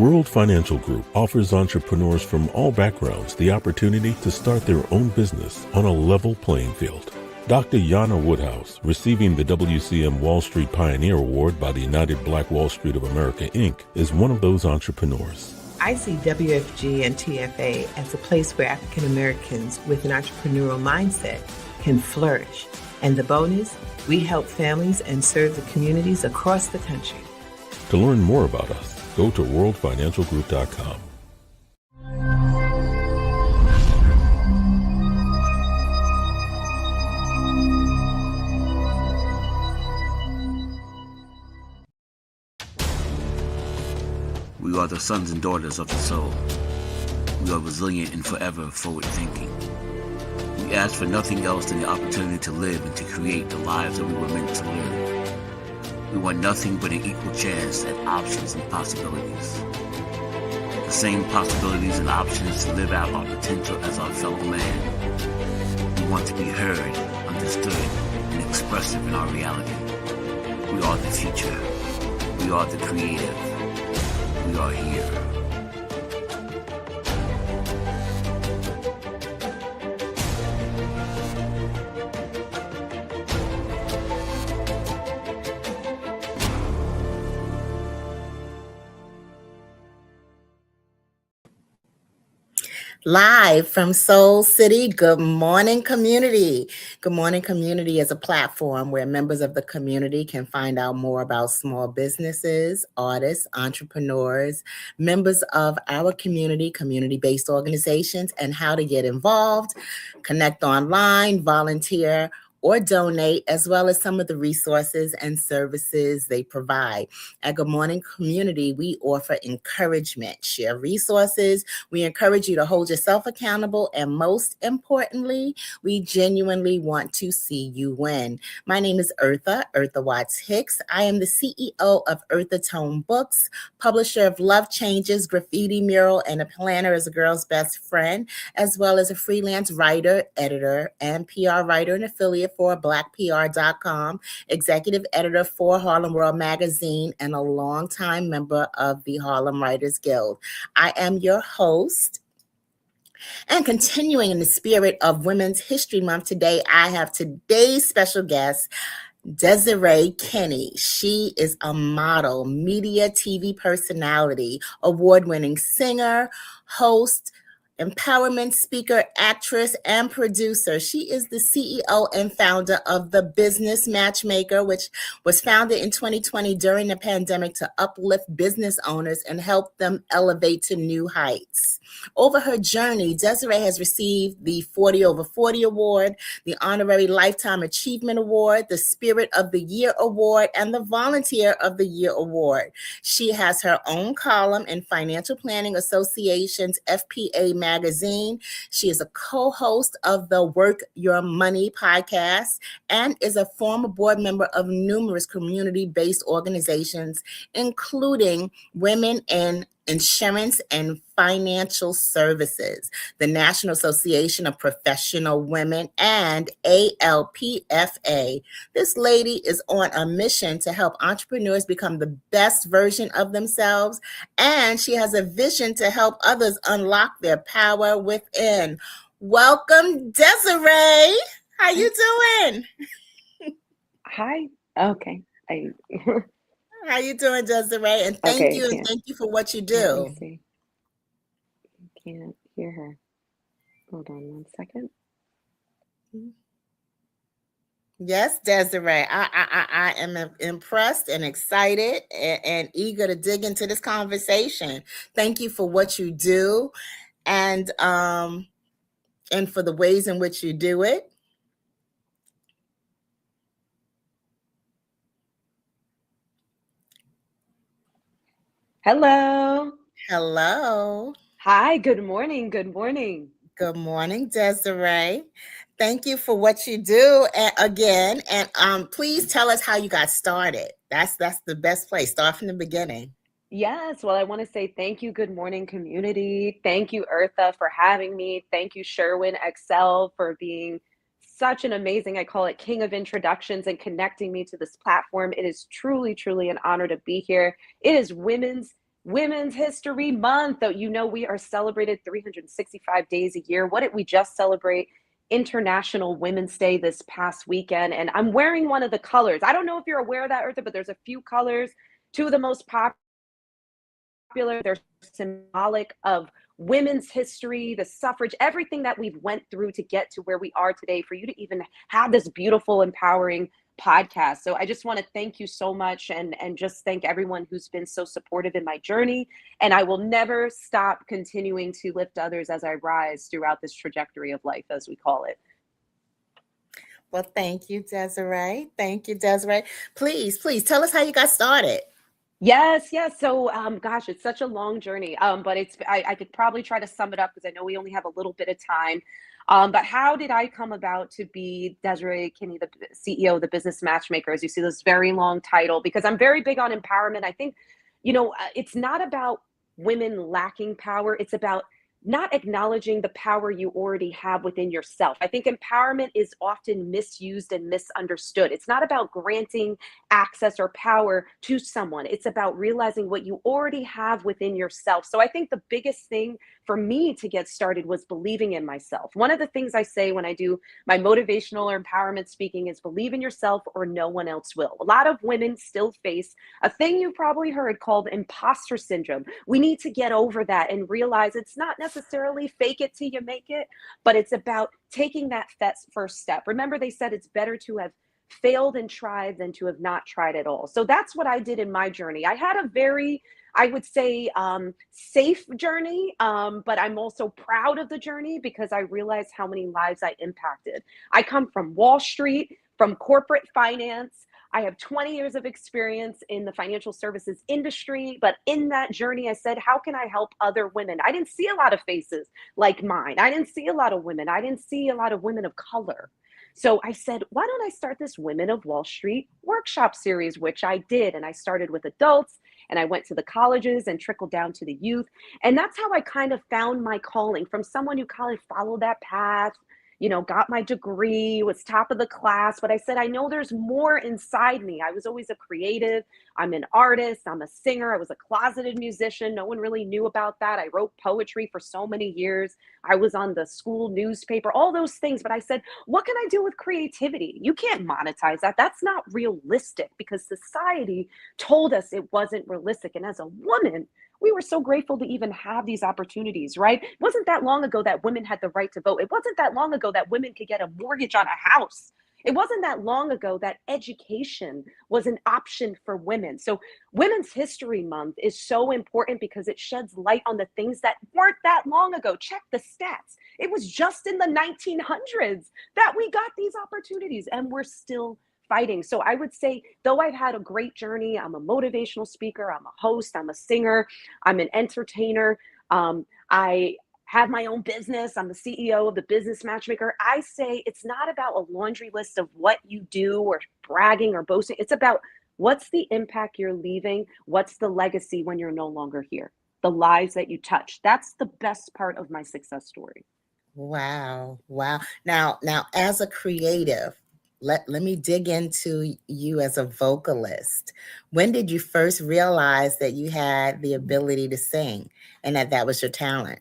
World Financial Group offers entrepreneurs from all backgrounds the opportunity to start their own business on a level playing field. Dr. Yana Woodhouse, receiving the WCM Wall Street Pioneer Award by the United Black Wall Street of America, Inc., is one of those entrepreneurs. I see WFG and TFA as a place where African Americans with an entrepreneurial mindset can flourish. And the bonus, we help families and serve the communities across the country. To learn more about us, go to worldfinancialgroup.com. We are the sons and daughters of the soul. We are resilient and forever forward-thinking. We ask for nothing else than the opportunity to live and to create the lives that we were meant to live. We want nothing but an equal chance at options and possibilities. The same possibilities and options to live out our potential as our fellow man. We want to be heard, understood, and expressive in our reality. We are the future. We are the creative. We are here. Live from Soul City, Good Morning Community. Good Morning Community is a platform where members of the community can find out more about small businesses, artists, entrepreneurs, members of our community, community-based organizations, and how to get involved, connect online, volunteer, or donate, as well as some of the resources and services they provide. At Good Morning Community, we offer encouragement, share resources. We encourage you to hold yourself accountable, and most importantly, we genuinely want to see you win. My name is Eartha Watts Hicks. I am the CEO of Eartha Tone Books, publisher of Love Changes, Graffiti Mural, and a planner as a girl's best friend, as well as a freelance writer, editor, and PR writer and affiliate for blackpr.com, executive editor for Harlem World Magazine, and a longtime member of the Harlem Writers Guild. I am your host. And continuing in the spirit of Women's History Month today, I have today's special guest, Desiree Kinney. She is a model, media, TV personality, award-winning singer, host, empowerment speaker, actress, and producer. She is the CEO and founder of The Business Matchmaker, which was founded in 2020 during the pandemic to uplift business owners and help them elevate to new heights. Over her journey, Desiree has received the 40 Over 40 Award, the Honorary Lifetime Achievement Award, the Spirit of the Year Award, and the Volunteer of the Year Award. She has her own column in Financial Planning Association's FPA magazine. She is a co-host of the Work Your Money podcast and is a former board member of numerous community-based organizations, including Women in Insurance and Financial Services, the National Association of Professional Women, and ALPFA. This lady is on a mission to help entrepreneurs become the best version of themselves, and she has a vision to help others unlock their power within. Welcome, Desiree. How you doing? Hi. Okay. How you doing, Desiree? And thank you for what you do. Let me see. I can't hear her. Hold on one second. Yes, Desiree. I am impressed and excited and eager to dig into this conversation. Thank you for what you do and for the ways in which you do it. Hello. Hello. Hi. Good morning. Good morning. Good morning, Desiree. Thank you for what you do again. And please tell us how you got started. That's the best place. Start from the beginning. Yes. Well, I want to say thank you, Good Morning Community. Thank you, Eartha, for having me. Thank you, Sherwin Excel, for being such an amazing, I call it king of introductions, and connecting me to this platform. It is truly, truly an honor to be here. It is Women's Women's History Month. Though, you know, we are celebrated 365 days a year. What did we just celebrate? International Women's Day this past weekend. And I'm wearing one of the colors. I don't know if you're aware of that, Eartha, but there's a few colors. Two of the most popular, they're symbolic of women's history, the suffrage, everything that we've went through to get to where we are today, for you to even have this beautiful, empowering podcast. So I just want to thank you so much, and just thank everyone who's been so supportive in my journey. And I will never stop continuing to lift others as I rise throughout this trajectory of life, as we call it. Well, thank you, Desiree. Thank you, Desiree. Please tell us how you got started. Yes. So, gosh, it's such a long journey. But I could probably try to sum it up because I know we only have a little bit of time. But how did I come about to be Desiree Kinney, the CEO of the Business Matchmaker? As you see, this very long title, because I'm very big on empowerment. I think, it's not about women lacking power. It's about not acknowledging the power you already have within yourself. I think empowerment is often misused and misunderstood. It's not about granting access or power to someone. It's about realizing what you already have within yourself. So I think the biggest thing for me to get started was believing in myself. One of the things I say when I do my motivational or empowerment speaking is believe in yourself or no one else will. A lot of women still face a thing you've probably heard called imposter syndrome. We need to get over that and realize it's not necessarily fake it till you make it, but it's about taking that first step. Remember, they said it's better to have failed and tried than to have not tried at all. So that's what I did in my journey. I had a very, I would say, safe journey, but I'm also proud of the journey because I realized how many lives I impacted. I come from Wall Street, from corporate finance. I have 20 years of experience in the financial services industry, but in that journey, I said, how can I help other women? I didn't see a lot of faces like mine. I didn't see a lot of women. I didn't see a lot of women of color. So I said, why don't I start this Women of Wall Street workshop series, which I did. And I started with adults, and I went to the colleges and trickled down to the youth. And that's how I kind of found my calling, from someone who kind of followed that path, got my degree, was top of the class. But I said, I know there's more inside me. I was always a creative. I'm an artist. I'm a singer. I was a closeted musician. No one really knew about that. I wrote poetry for so many years. I was on the school newspaper, all those things. But I said, what can I do with creativity? You can't monetize that. That's not realistic, because society told us it wasn't realistic. And as a woman, we were so grateful to even have these opportunities, right? It wasn't that long ago that women had the right to vote. It wasn't that long ago that women could get a mortgage on a house. It wasn't that long ago that education was an option for women. So Women's History Month is so important because it sheds light on the things that weren't that long ago. Check the stats. It was just in the 1900s that we got these opportunities, and we're still fighting. So I would say, though I've had a great journey, I'm a motivational speaker, I'm a host, I'm a singer, I'm an entertainer. I have my own business. I'm the CEO of the Business Matchmaker. I say it's not about a laundry list of what you do or bragging or boasting. It's about what's the impact you're leaving? What's the legacy when you're no longer here? The lives that you touch. That's the best part of my success story. Wow. Now, as a creative, let me dig into you as a vocalist. When did you first realize that you had the ability to sing and that was your talent?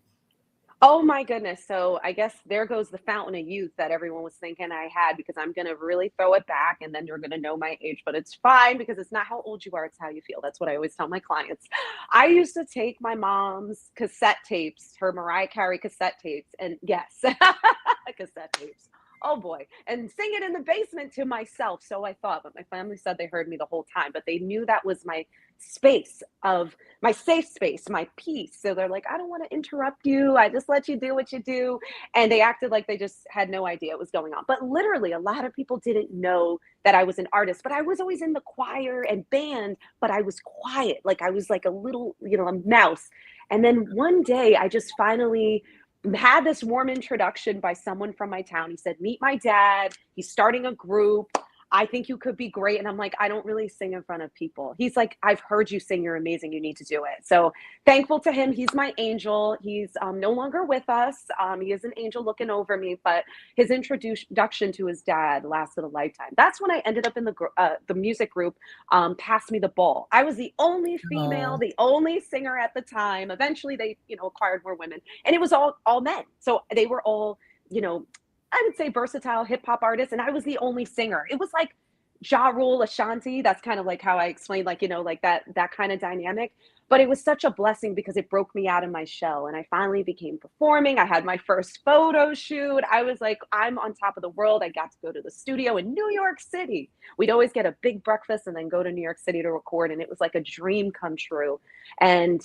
Oh my goodness. So I guess there goes the fountain of youth that everyone was thinking I had, because I'm going to really throw it back and then you're going to know my age, but it's fine because it's not how old you are, it's how you feel. That's what I always tell my clients. I used to take my mom's cassette tapes, her Mariah Carey cassette tapes, and yes, cassette tapes. Oh boy. And sing it in the basement to myself. So I thought, but my family said they heard me the whole time, but they knew that was my space, of my safe space, my peace. So they're like, I don't want to interrupt you. I just let you do what you do. And they acted like they just had no idea what was going on. But literally, a lot of people didn't know that I was an artist, but I was always in the choir and band, but I was quiet. Like I was like a little, a mouse. And then one day I just finally had this warm introduction by someone from my town. He said, meet my dad. He's starting a group. I think you could be great. And I'm like, I don't really sing in front of people. He's like, I've heard you sing. You're amazing. You need to do it. So thankful to him. He's my angel. He's no longer with us. He is an angel looking over me, but his introduction to his dad lasted a lifetime. That's when I ended up in the music group, Pass Me the Ball. I was the only female, the only singer at the time. Eventually they, acquired more women, and it was all men. So they were all, I would say versatile hip hop artists, and I was the only singer. It was like Ja Rule, Ashanti. That's kind of like how I explained, like, like that kind of dynamic. But it was such a blessing because it broke me out of my shell, and I finally became performing. I had my first photo shoot. I was like, I'm on top of the world. I got to go to the studio in New York City. We'd always get a big breakfast and then go to New York City to record, and it was like a dream come true. And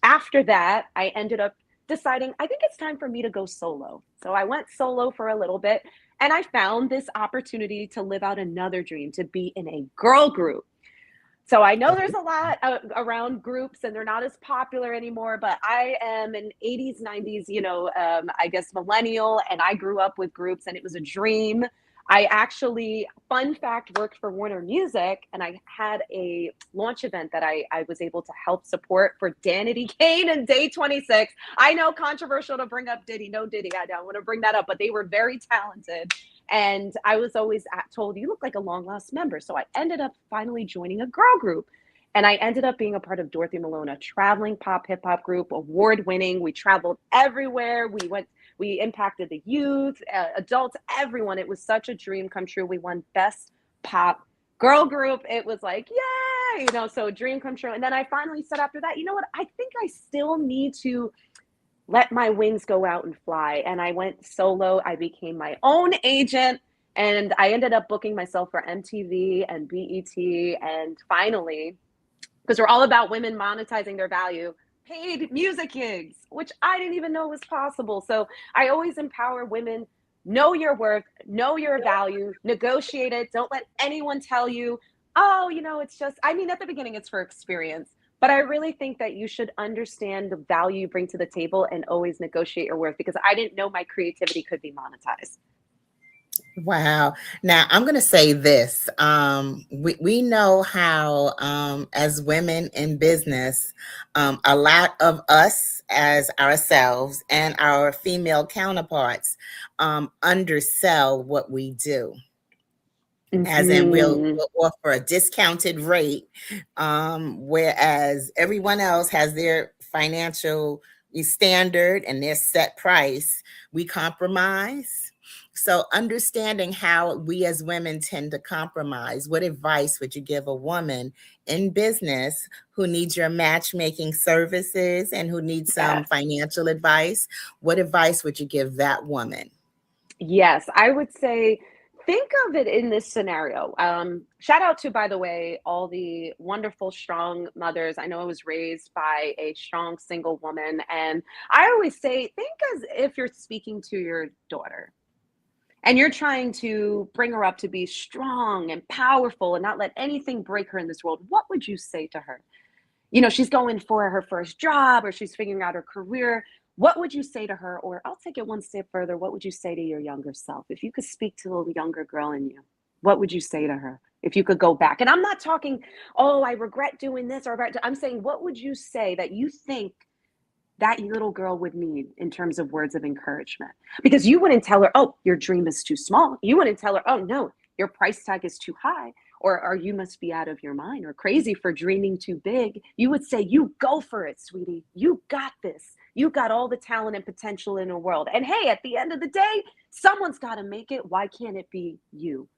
after that, I ended up deciding, I think it's time for me to go solo. So I went solo for a little bit, and I found this opportunity to live out another dream, to be in a girl group. So I know there's a lot around groups and they're not as popular anymore, but I am an 80s, 90s, I guess millennial, and I grew up with groups, and it was a dream. I actually, fun fact, worked for Warner Music, and I had a launch event that I was able to help support for Danity Kane and Day 26. I know, controversial to bring up Diddy. No Diddy, I don't want to bring that up, but they were very talented. And I was always told, you look like a long lost member. So I ended up finally joining a girl group. And I ended up being a part of Dorothy Malone, a traveling pop hip hop group, award winning. We traveled everywhere. We impacted the youth, adults, everyone. It was such a dream come true. We won Best Pop Girl Group. It was like, yay, so dream come true. And then I finally said after that, you know what? I think I still need to let my wings go out and fly. And I went solo. I became my own agent, and I ended up booking myself for MTV and BET. And finally, because we're all about women monetizing their value, paid music gigs, which I didn't even know was possible. So I always empower women. Know your worth, know your value, negotiate it. Don't let anyone tell you, oh, it's just, at the beginning it's for experience. But I really think that you should understand the value you bring to the table and always negotiate your worth, because I didn't know my creativity could be monetized. Wow. Now I'm going to say this. We know how, as women in business, a lot of us as ourselves and our female counterparts undersell what we do. As in, we'll offer a discounted rate, whereas everyone else has their financial standard and their set price. We compromise. So understanding how we as women tend to compromise, what advice would you give a woman in business who needs your matchmaking services and who needs some financial advice? What advice would you give that woman? Yes, I would say, think of it in this scenario. Shout out to, by the way, all the wonderful, strong mothers. I know I was raised by a strong single woman. And I always say, think as if you're speaking to your daughter and you're trying to bring her up to be strong and powerful and not let anything break her in this world. What would you say to her? She's going for her first job, or she's figuring out her career. What would you say to her? Or I'll take it one step further. What would you say to your younger self? If you could speak to the younger girl in you, what would you say to her? If you could go back, and I'm not talking, oh, I regret doing this, or I'm saying, what would you say that you think that little girl would need in terms of words of encouragement? Because you wouldn't tell her, oh, your dream is too small. You wouldn't tell her, oh, no, your price tag is too high, or you must be out of your mind or crazy for dreaming too big. You would say, you go for it, sweetie. You got this. You got all the talent and potential in the world. And hey, at the end of the day, someone's got to make it. Why can't it be you?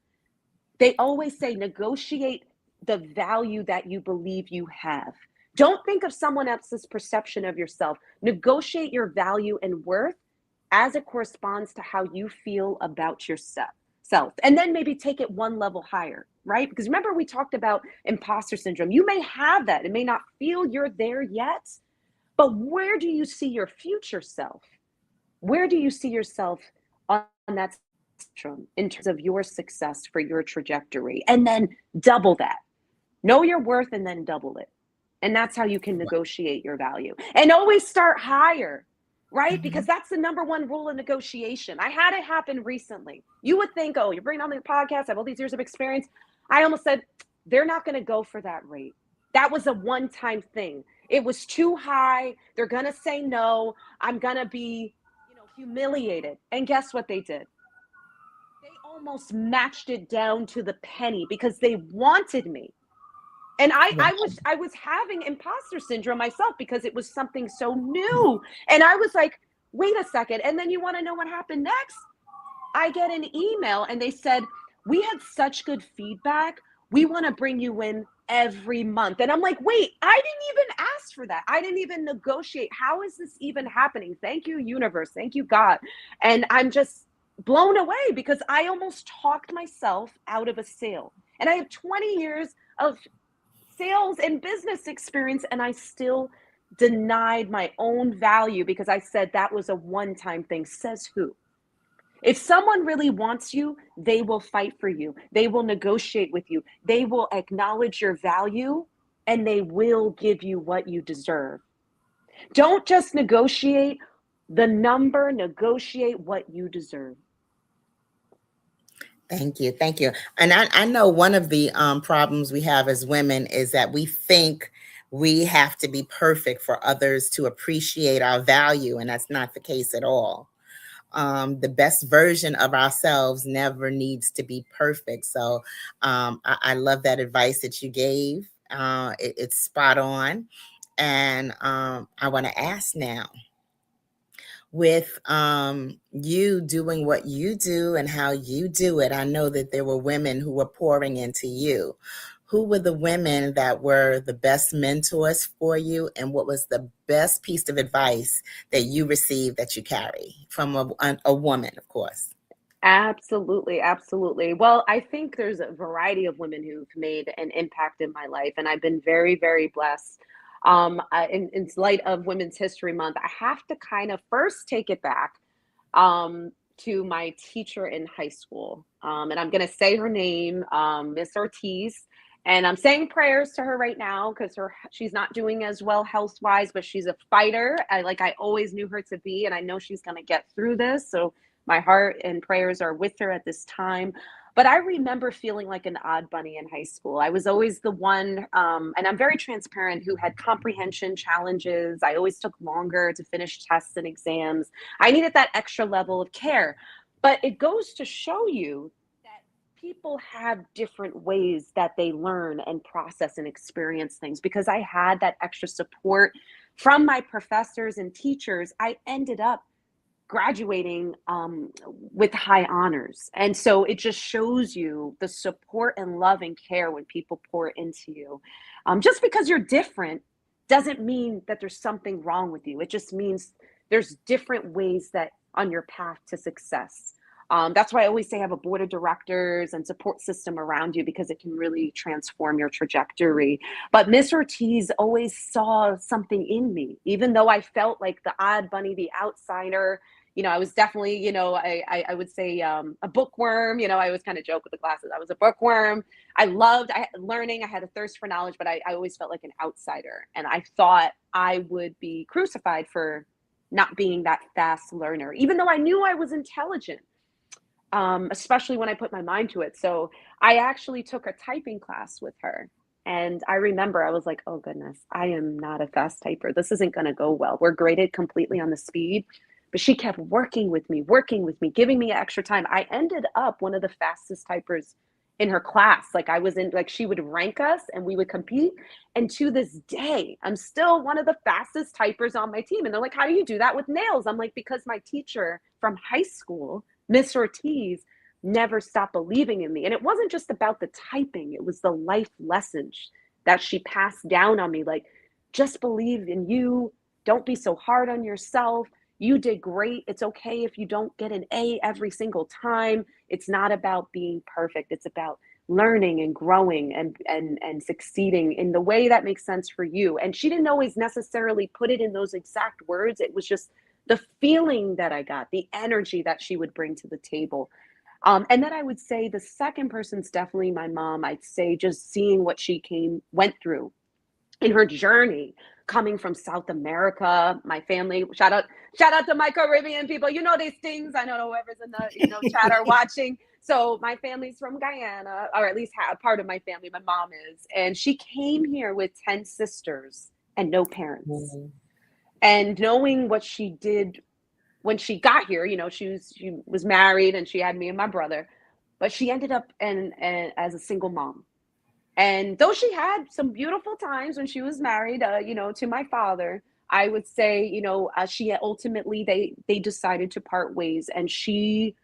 They always say, negotiate the value that you believe you have. Don't think of someone else's perception of yourself. Negotiate your value and worth as it corresponds to how you feel about yourself. And then maybe take it one level higher, right? Because remember, we talked about imposter syndrome. You may have that. It may not feel you're there yet, but where do you see your future self? Where do you see yourself on that spectrum in terms of your success for your trajectory? And then double that. Know your worth and then double it. And that's how you can negotiate your value. And always start higher. right? Because that's the number one rule of negotiation. I had it happen recently. You would think, oh, you're bringing on the podcast, I have all these years of experience. I almost said, they're not going to go for that rate. That was a one-time thing. It was too high. They're going to say no. I'm going to be, humiliated. And guess what they did? They almost matched it down to the penny because they wanted me. And I was having imposter syndrome myself because it was something so new. And I was like, wait a second. And then you want to know what happened next? I get an email and they said, we had such good feedback. We want to bring you in every month. And I'm like, wait, I didn't even ask for that. I didn't even negotiate. How is this even happening? Thank you, universe. Thank you, God. And I'm just blown away because I almost talked myself out of a sale. And I have 20 years of sales and business experience, and I still denied my own value because I said that was a one-time thing. Says who? If someone really wants you, they will fight for you. They will negotiate with you. They will acknowledge your value, and they will give you what you deserve. Don't just negotiate the number, negotiate what you deserve. Thank you. Thank you. And I know one of the problems we have as women is that we think we have to be perfect for others to appreciate our value. And that's not the case at all. The best version of ourselves never needs to be perfect. So I love that advice that you gave. It's spot on. And I want to ask now, with you doing what you do and how you do it, I know that there were women who were pouring into you. Who were the women that were the best mentors for you, and what was the best piece of advice that you received that you carry from a woman, of course? Absolutely, absolutely. Well, I think there's a variety of women who've made an impact in my life, and I've been very, very blessed. In light of Women's History Month, I have to kind of first take it back to my teacher in high school. And I'm going to say her name, Miss Ortiz. And I'm saying prayers to her right now because she's not doing as well health-wise, but she's a fighter. I always knew her to be, and I know she's going to get through this. So my heart and prayers are with her at this time. But I remember feeling like an odd bunny in high school. I was always the one, and I'm very transparent, who had comprehension challenges. I always took longer to finish tests and exams. I needed that extra level of care. But it goes to show you that people have different ways that they learn and process and experience things. Because I had that extra support from my professors and teachers, I ended up graduating with high honors. And so it just shows you the support and love and care when people pour into you. Just because you're different doesn't mean that there's something wrong with you. It just means there's different ways that on your path to success. That's why I always say have a board of directors and support system around you, because it can really transform your trajectory. But Miss Ortiz always saw something in me, even though I felt like the odd bunny, the outsider. I was definitely, I would say a bookworm. I always kind of joke with the classes. I was a bookworm. I loved learning. I had a thirst for knowledge, but I always felt like an outsider. And I thought I would be crucified for not being that fast learner, even though I knew I was intelligent, especially when I put my mind to it. So I actually took a typing class with her. And I remember I was like, oh, goodness, I am not a fast typer. This isn't going to go well. We're graded completely on the speed. But she kept working with me, giving me extra time. I ended up one of the fastest typers in her class. She would rank us and we would compete. And to this day, I'm still one of the fastest typers on my team. And they're like, how do you do that with nails? I'm like, because my teacher from high school, Miss Ortiz, never stopped believing in me. And it wasn't just about the typing. It was the life lessons that she passed down on me. Like, just believe in you. Don't be so hard on yourself. You did great. It's okay if you don't get an A every single time. It's not about being perfect. It's about learning and growing and succeeding in the way that makes sense for you. And she didn't always necessarily put it in those exact words. It was just the feeling that I got, the energy that she would bring to the table. And then I would say the second person's definitely my mom. I'd say just seeing what she went through in her journey coming from South America. My family, shout out to my Caribbean people. You know these things. I don't know whoever's in the chat or watching. So my family's from Guyana, or at least part of my family. My mom is, and she came here with 10 sisters and no parents. Mm-hmm. And knowing what she did when she got here, she was married and she had me and my brother, but she ended up as a single mom. And though she had some beautiful times when she was married, to my father, I would say, she ultimately, they decided to part ways, and she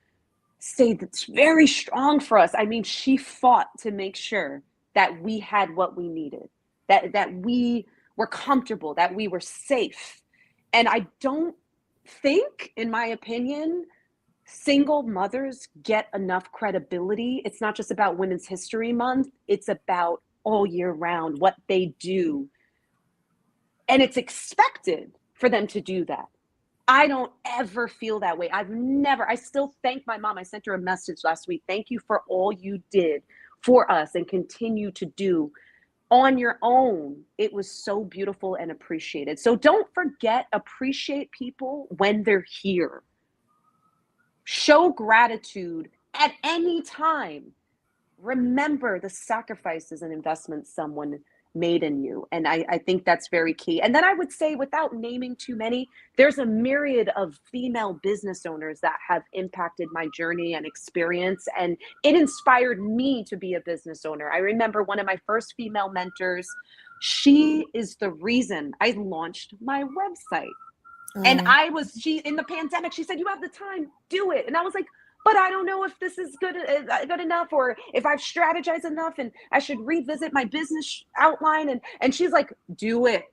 stayed very strong for us. I mean, she fought to make sure that we had what we needed, that we were comfortable, that we were safe. And I don't think, in my opinion, single mothers get enough credibility. It's not just about Women's History Month, it's about all year round, what they do. And it's expected for them to do that. I don't ever feel that way. I still thank my mom. I sent her a message last week. Thank you for all you did for us and continue to do on your own. It was so beautiful and appreciated. So don't forget, appreciate people when they're here. Show gratitude at any time. Remember the sacrifices and investments someone made in you. And I think that's very key. And then I would say, without naming too many, there's a myriad of female business owners that have impacted my journey and experience. And it inspired me to be a business owner. I remember one of my first female mentors, she is the reason I launched my website. And she in the pandemic, she said, you have the time, do it. And I was like, but I don't know if this is good enough, or if I've strategized enough, and I should revisit my business outline. And she's like, do it.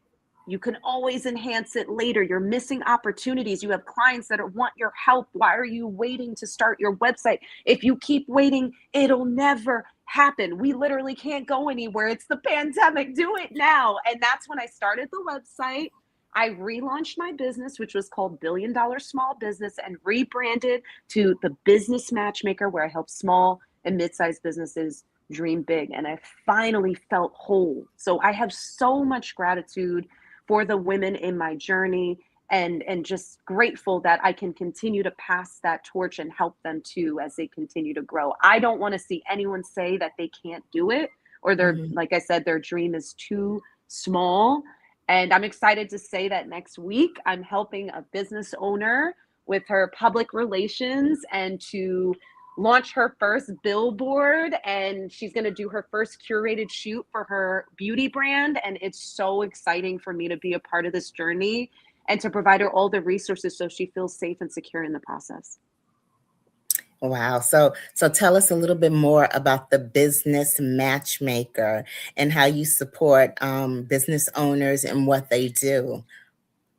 You can always enhance it later. You're missing opportunities. You have clients that want your help. Why are you waiting to start your website? If you keep waiting, it'll never happen. We literally can't go anywhere. It's the pandemic. Do it now. And that's when I started the website. I relaunched my business, which was called $1 Billion Small Business, and rebranded to the Business Matchmaker, where I help small and mid-sized businesses dream big. And I finally felt whole. So I have so much gratitude for the women in my journey, and just grateful that I can continue to pass that torch and help them too as they continue to grow. I don't want to see anyone say that they can't do it, or like I said, their dream is too small. And I'm excited to say that next week, I'm helping a business owner with her public relations and to launch her first billboard. And she's going to do her first curated shoot for her beauty brand. And it's so exciting for me to be a part of this journey and to provide her all the resources so she feels safe and secure in the process. Wow. So tell us a little bit more about the Business Matchmaker and how you support business owners and what they do.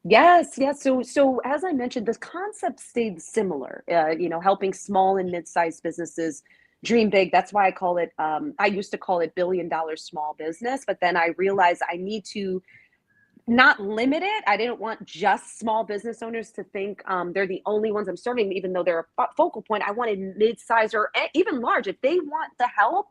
Yes. So as I mentioned, this concept stayed similar, helping small and mid-sized businesses dream big. That's why I call it, I used to call it $1 Billion Small Business, but then I realized I need to not limit it. I didn't want just small business owners to think they're the only ones I'm serving, even though they're a focal point. I wanted mid-size or even large. If they want the help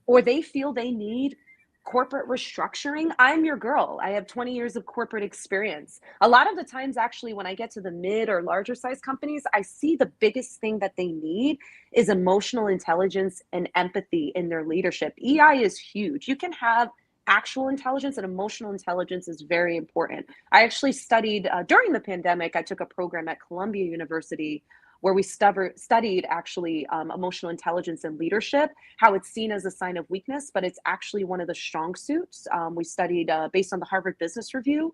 or they feel they need corporate restructuring, I'm your girl. I have 20 years of corporate experience. A lot of the times, actually, when I get to the mid or larger size companies, I see the biggest thing that they need is emotional intelligence and empathy in their leadership. EI is huge. You can have actual intelligence, and emotional intelligence is very important. I actually studied during the pandemic. I took a program at Columbia University where we studied actually emotional intelligence and leadership, how it's seen as a sign of weakness, but it's actually one of the strong suits. We studied based on the Harvard Business Review.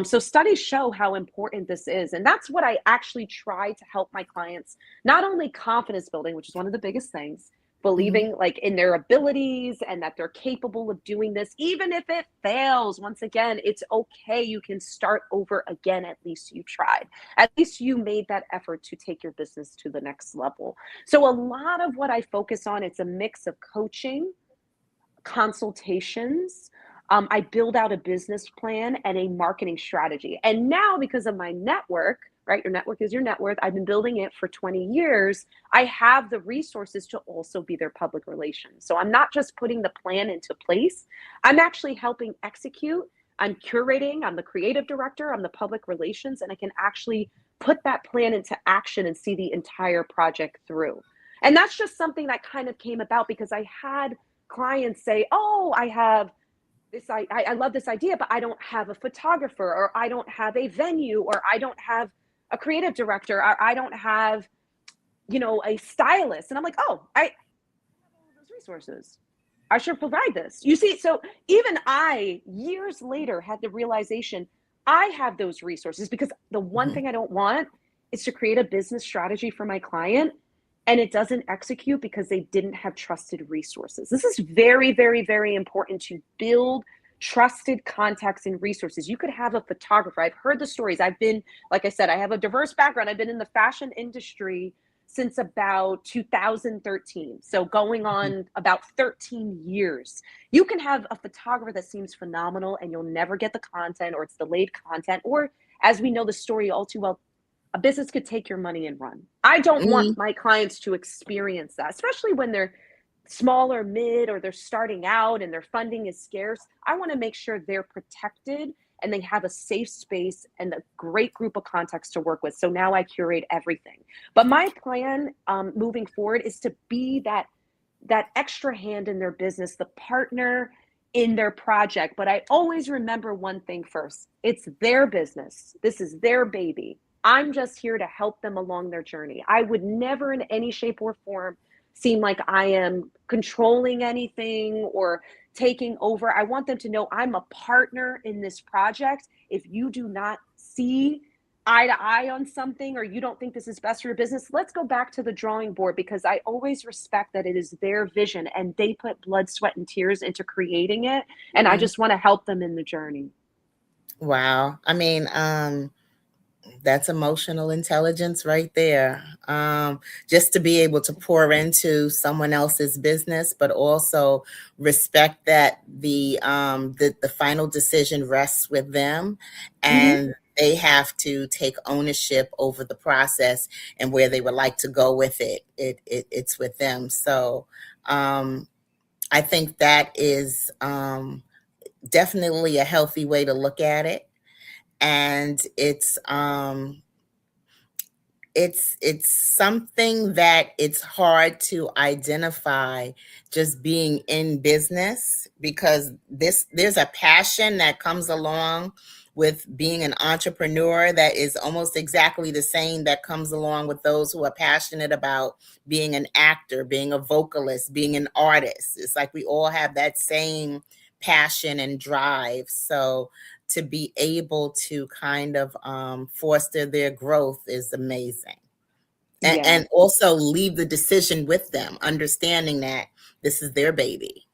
So studies show how important this is. And that's what I actually try to help my clients, not only confidence building, which is one of the biggest things, believing like in their abilities and that they're capable of doing this, even if it fails. Once again, it's okay. You can start over again. At least you tried. At least you made that effort to take your business to the next level. So a lot of what I focus on, it's a mix of coaching, consultations. I build out a business plan and a marketing strategy. And now, because of my network, right? Your network is your net worth. I've been building it for 20 years. I have the resources to also be their public relations. So I'm not just putting the plan into place. I'm actually helping execute I'm curating, I'm the creative director, I'm the public relations, and I can actually put that plan into action and see the entire project through. And that's just something that kind of came about because I had clients say, oh, I have this, I love this idea, but I don't have a photographer, or I don't have a venue, or I don't have a creative director, or I don't have, a stylist. And I'm like, oh, I have all of those resources. I should provide this. You see, so even I, years later, had the realization I have those resources, because the one thing I don't want is to create a business strategy for my client and it doesn't execute because they didn't have trusted resources. This is very, very, very important to build trusted contacts and resources. You could have a photographer. I've heard the stories. I've been, like I said, I have a diverse background. I've been in the fashion industry since about 2013. So going on about 13 years. You can have a photographer that seems phenomenal and you'll never get the content, or it's delayed content, or as we know the story all too well, a business could take your money and run. I don't want my clients to experience that, especially when they're small or mid, or they're starting out and their funding is scarce. I want to make sure they're protected and they have a safe space and a great group of contacts to work with. So now I curate everything. But my plan moving forward is to be that extra hand in their business, the partner in their project. But I always remember one thing first. It's their business. This is their baby. I'm just here to help them along their journey. I would never in any shape or form seem like I am controlling anything or taking over. I want them to know I'm a partner in this project. If you do not see eye to eye on something, or you don't think this is best for your business, let's go back to the drawing board, because I always respect that it is their vision and they put blood, sweat, and tears into creating it. And I just want to help them in the journey. Wow. I mean, that's emotional intelligence right there. Just to be able to pour into someone else's business, but also respect that the final decision rests with them, and they have to take ownership over the process and where they would like to go with it. It's with them. So I think that is definitely a healthy way to look at it. And it's something that it's hard to identify just being in business, because there's a passion that comes along with being an entrepreneur that is almost exactly the same that comes along with those who are passionate about being an actor, being a vocalist, being an artist. It's like we all have that same passion and drive. So to be able to kind of foster their growth is amazing. And also leave the decision with them, understanding that this is their baby.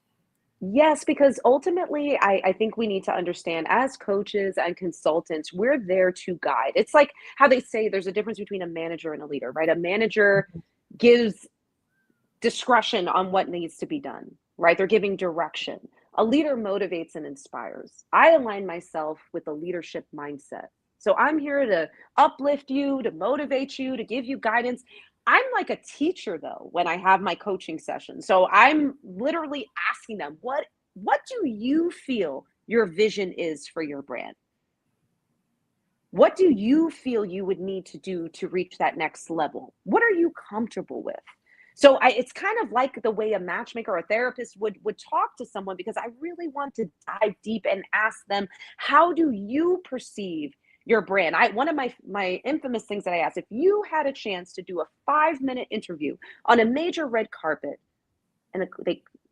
Yes, because ultimately, I think we need to understand, as coaches and consultants, we're there to guide. It's like how they say there's a difference between a manager and a leader, right? A manager gives discretion on what needs to be done, right? They're giving direction. A leader motivates and inspires. I align myself with a leadership mindset. So I'm here to uplift you, to motivate you, to give you guidance. I'm like a teacher, though, when I have my coaching session. So I'm literally asking them, what do you feel your vision is for your brand? What do you feel you would need to do to reach that next level? What are you comfortable with? So it's kind of like the way a matchmaker or a therapist would talk to someone, because I really want to dive deep and ask them, how do you perceive your brand? One of my infamous things that I ask, if you had a chance to do a 5-minute interview on a major red carpet, and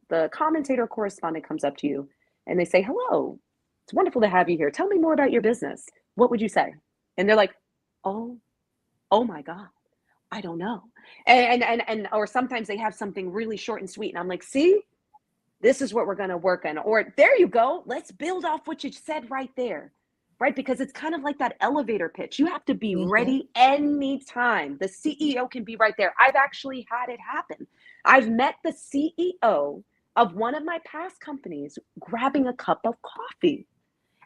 the commentator or correspondent comes up to you and they say, hello, it's wonderful to have you here. Tell me more about your business. What would you say? And they're like, oh my God, I don't know. And or sometimes they have something really short and sweet. And I'm like, see, this is what we're going to work on. Or there you go. Let's build off what you said right there. Right? Because it's kind of like that elevator pitch. You have to be ready anytime. The CEO can be right there. I've actually had it happen. I've met the CEO of one of my past companies grabbing a cup of coffee.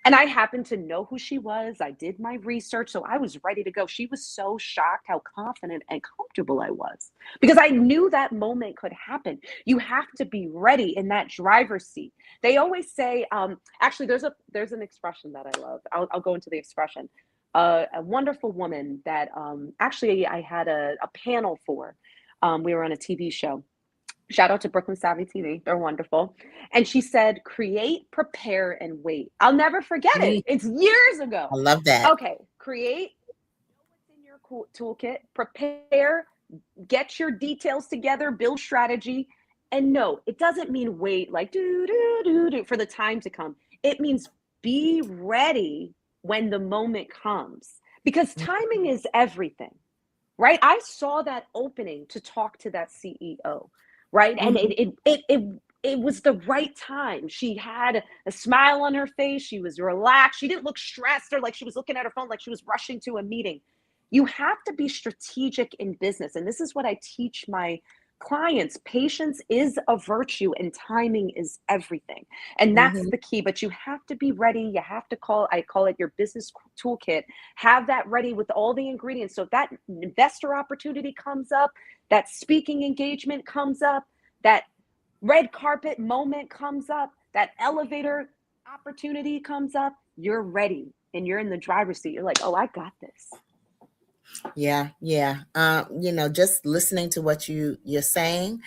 And I happened to know who she was. I did my research, so I was ready to go. She was so shocked how confident and comfortable I was because I knew that moment could happen. You have to be ready in that driver's seat. They always say, actually, there's an expression that I love. I'll go into the expression. A wonderful woman that actually I had a panel for. We were on a TV show. Shout out to Brooklyn Savvy TV. They're wonderful. And she said, create, prepare, and wait. I'll never forget it. It's years ago. I love that. Okay. Create, know what's in your toolkit, prepare, get your details together, build strategy. And no, it doesn't mean wait like do for the time to come. It means be ready when the moment comes because timing is everything, right? I saw that opening to talk to that CEO. Right. And it was the right time. She had a smile on her face. She was relaxed. She didn't look stressed or like she was looking at her phone, like she was rushing to a meeting. You have to be strategic in business. And this is what I teach my clients. Patience is a virtue and timing is everything. And that's the key. But you have to be ready. You have to I call it your business toolkit. Have that ready with all the ingredients. So if that investor opportunity comes up, that speaking engagement comes up, that red carpet moment comes up, that elevator opportunity comes up, you're ready and you're in the driver's seat. You're like, oh, I got this. Yeah. Just listening to what you're saying,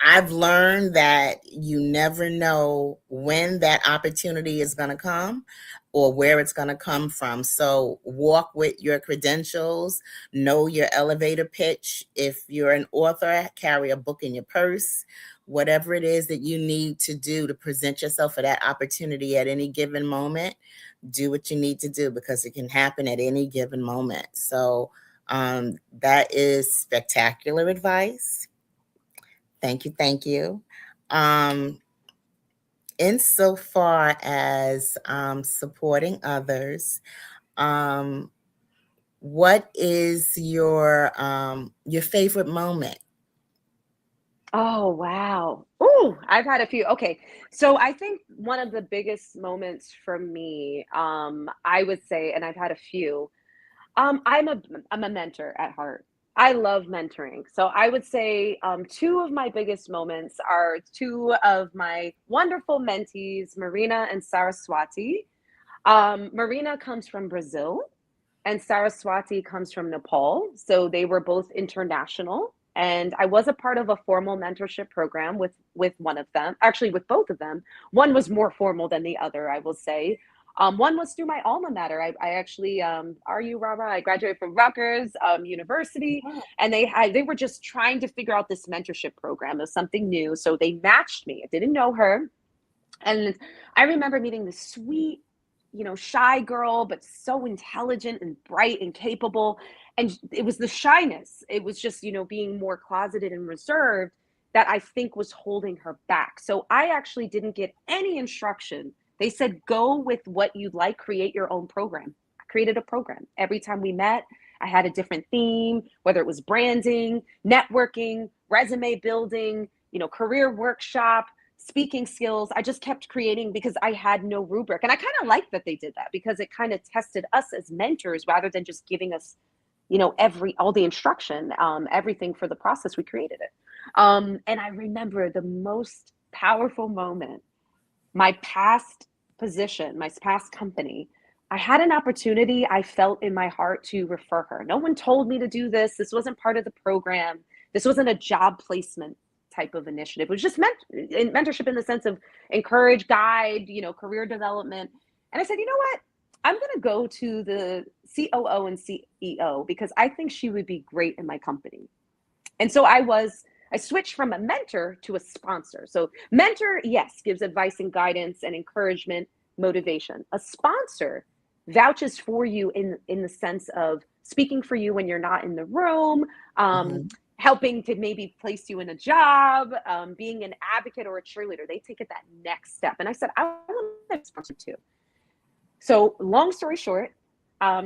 I've learned that you never know when that opportunity is going to come or where it's going to come from. So walk with your credentials, know your elevator pitch. If you're an author, carry a book in your purse, whatever it is that you need to do to present yourself for that opportunity at any given moment. Do what you need to do because it can happen at any given moment. So that is spectacular advice. Thank you. Insofar as supporting others, what is your favorite moment? Oh, wow. Ooh, I've had a few. Okay. So I think one of the biggest moments for me, I would say, and I've had a few, I'm a mentor at heart. I love mentoring. So I would say two of my biggest moments are two of my wonderful mentees, Marina and Saraswati. Marina comes from Brazil and Saraswati comes from Nepal. So they were both international. And I was a part of a formal mentorship program with one of them, actually with both of them. One was more formal than the other, I will say. One was through my alma mater. I actually, I graduated from Rutgers University, and they were just trying to figure out this mentorship program as something new. So they matched me. I didn't know her. And I remember meeting this sweet, shy girl, but so intelligent and bright and capable. And it was the shyness. It was just, being more closeted and reserved that I think was holding her back. So I actually didn't get any instruction. They said, go with what you'd like, create your own program. I created a program. Every time we met, I had a different theme, whether it was branding, networking, resume building, career workshop, speaking skills. I just kept creating because I had no rubric. And I kind of liked that they did that because it kind of tested us as mentors rather than just giving us, all the instruction, everything for the process. We created it. And I remember the most powerful moment, my past position, my past company, I had an opportunity I felt in my heart to refer her. No one told me to do this. This wasn't part of the program. This wasn't a job placement type of initiative. It was just mentorship in the sense of encourage, guide, career development. And I said, you know what? I'm going to go to the COO and CEO because I think she would be great in my company. And so I switched from a mentor to a sponsor. So mentor, yes, gives advice and guidance and encouragement, motivation. A sponsor vouches for you in the sense of speaking for you when you're not in the room, helping to maybe place you in a job, being an advocate or a cheerleader. They take it that next step. And I said, I want to sponsor too. So long story short,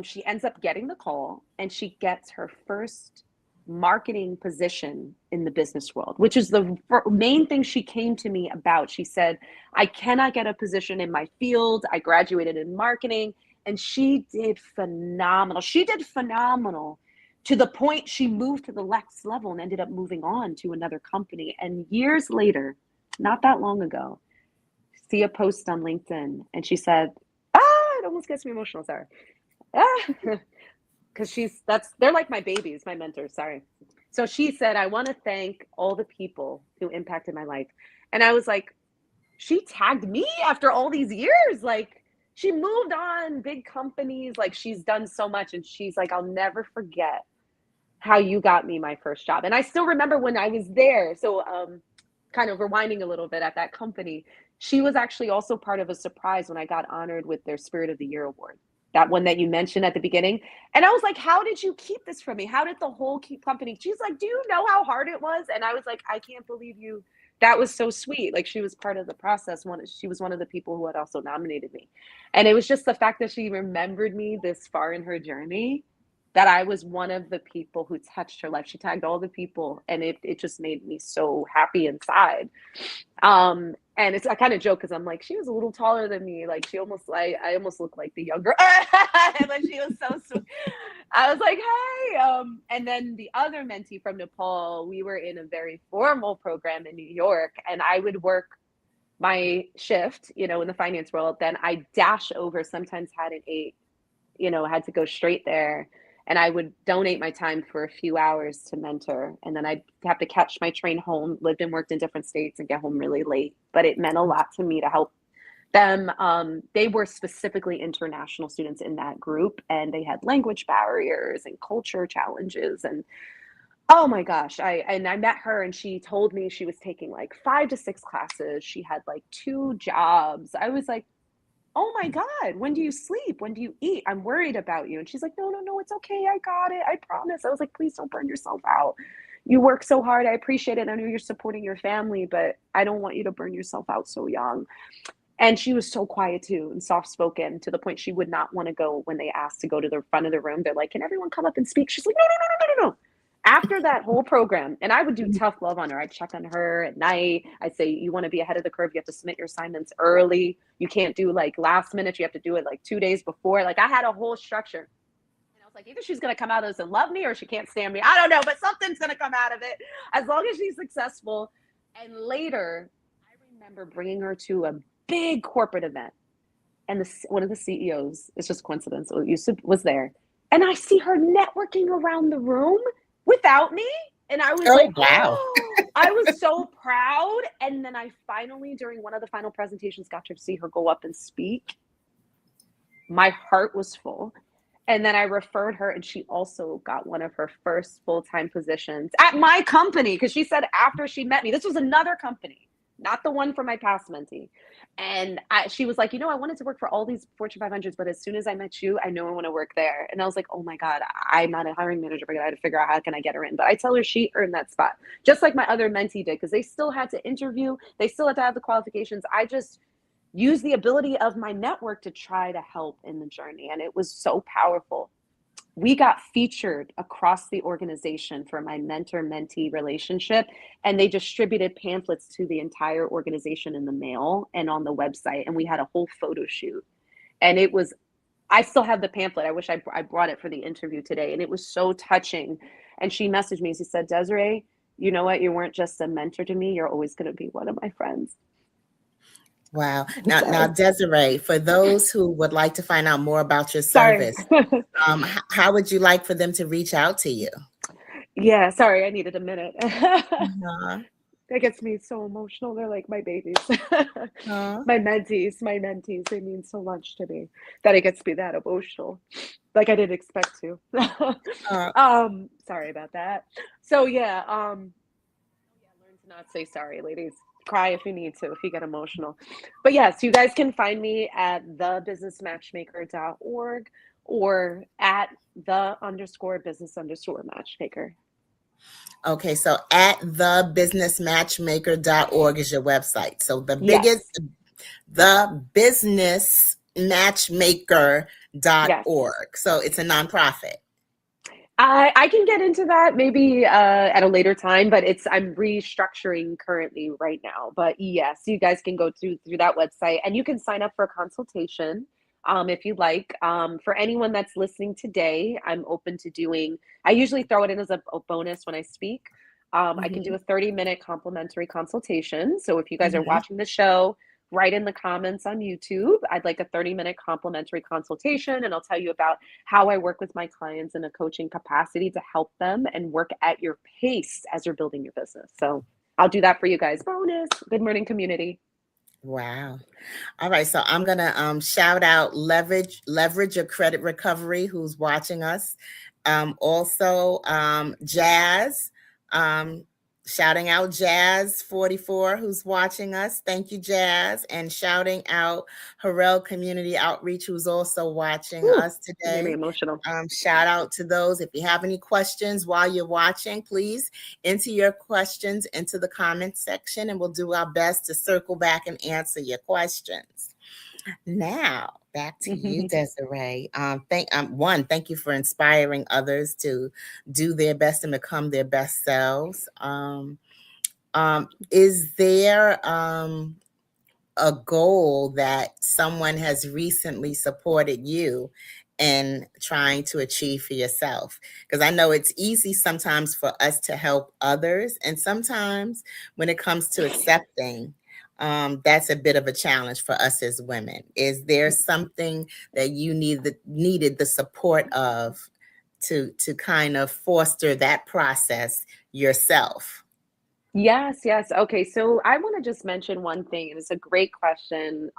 she ends up getting the call and she gets her first marketing position in the business world, which is the main thing she came to me about. She said, I cannot get a position in my field. I graduated in marketing, and she did phenomenal. She did phenomenal to the point she moved to the next level and ended up moving on to another company. And years later, not that long ago, see a post on LinkedIn, and she said, it almost gets me emotional, sorry. Because they're like my babies, my mentors, sorry. So she said, I want to thank all the people who impacted my life. And I was like, she tagged me after all these years. Like, she moved on, big companies, like she's done so much. And she's like, I'll never forget how you got me my first job. And I still remember when I was there. So kind of rewinding a little bit at that company, she was actually also part of a surprise when I got honored with their Spirit of the Year award. That one that you mentioned at the beginning. And I was like, how did you keep this from me? How did the whole company? She's like, do you know how hard it was? And I was like, I can't believe you. That was so sweet. Like, she was part of the process. She was one of the people who had also nominated me. And it was just the fact that she remembered me this far in her journey, that I was one of the people who touched her life. She tagged all the people, and it just made me so happy inside. And I kind of joke because I'm like, she was a little taller than me. Like, I almost look like the younger. And then she was so sweet. I was like, hey. And then the other mentee from Nepal, we were in a very formal program in New York, and I would work my shift, in the finance world. Then I dash over, sometimes had an 8, had to go straight there. And I would donate my time for a few hours to mentor. And then I'd have to catch my train home, lived and worked in different states, and get home really late. But it meant a lot to me to help them. They were specifically international students in that group, and they had language barriers and culture challenges. And oh my gosh, I met her, and she told me she was taking like 5 to 6 classes. She had like 2 jobs. I was like, oh my God, when do you sleep? When do you eat? I'm worried about you. And she's like, no, it's okay. I got it. I promise. I was like, please don't burn yourself out. You work so hard. I appreciate it. I know you're supporting your family, but I don't want you to burn yourself out so young. And she was so quiet too, and soft-spoken, to the point she would not want to go when they asked to go to the front of the room. They're like, can everyone come up and speak? She's like, no. After that whole program, and I would do tough love on her. I'd check on her at night. I'd say, you want to be ahead of the curve, you have to submit your assignments early. You can't do like last minute. You have to do it like 2 days before. Like, I had a whole structure. And I was like, either she's going to come out of this and love me, or she can't stand me. I don't know, but something's going to come out of it as long as she's successful. And later, I remember bringing her to a big corporate event. And one of the CEOs, it's just coincidence, was there. And I see her networking around the room without me. And I was wow. I was so proud. And then I finally, during one of the final presentations, got to see her go up and speak. My heart was full. And then I referred her, and she also got one of her first full-time positions at my company, because she said after she met me, this was another company, not the one for my past mentee. And she was like, I wanted to work for all these Fortune 500s, but as soon as I met you, I know I want to work there. And I was like, oh my God, I'm not a hiring manager, but I had to figure out how can I get her in. But I tell her she earned that spot, just like my other mentee did, because they still had to interview. They still had to have the qualifications. I just used the ability of my network to try to help in the journey. And it was so powerful. We got featured across the organization for my mentor-mentee relationship, and they distributed pamphlets to the entire organization in the mail and on the website. And we had a whole photo shoot. And I still have the pamphlet. I wish I brought it for the interview today. And it was so touching. And she messaged me. She said, Desiree, you know what? You weren't just a mentor to me. You're always going to be one of my friends. Wow. Now, Desiree, for those who would like to find out more about your service, how would you like for them to reach out to you? Yeah, sorry, I needed a minute. That gets me so emotional. They're like my babies. My mentees, they mean so much to me that it gets me that emotional. Like, I didn't expect to. Sorry about that. So yeah, learn to not say sorry, ladies. Cry if you need to, if you get emotional. But yes, you guys can find me at thebusinessmatchmaker.org or at _business_matchmaker. Okay, so at thebusinessmatchmaker.org is your website. So thebusinessmatchmaker.org. So it's a nonprofit. I can get into that maybe at a later time, but I'm restructuring currently right now. But yes, you guys can go through that website and you can sign up for a consultation if you'd like. For anyone that's listening today, I'm open to doing. I usually throw it in as a bonus when I speak. I can do a 30-minute complimentary consultation. So if you guys are Mhm. watching the show, write in the comments on YouTube. I'd like a 30-minute complimentary consultation, and I'll tell you about how I work with my clients in a coaching capacity to help them and work at your pace as you're building your business. So I'll do that for you guys. Bonus. Good morning, community. Wow. All right. So I'm gonna shout out Leverage Your Credit Recovery, who's watching us. Also Jazz. Um, Shouting out Jazz 44, who's watching us. Thank you, Jazz. And shouting out Harrell Community Outreach, who's also watching Whew, us you made me today. emotional. Shout out to those. If you have any questions while you're watching, please enter your questions into the comments section and we'll do our best to circle back and answer your questions. Now, back to you, Desiree. Thank you for inspiring others to do their best and become their best selves. Is there a goal that someone has recently supported you in trying to achieve for yourself? Because I know it's easy sometimes for us to help others, and sometimes when it comes to accepting, that's a bit of a challenge for us as women. Is there something that you needed the support of to kind of foster that process yourself? Yes, yes. Okay, so I want to just mention one thing, and it's a great question.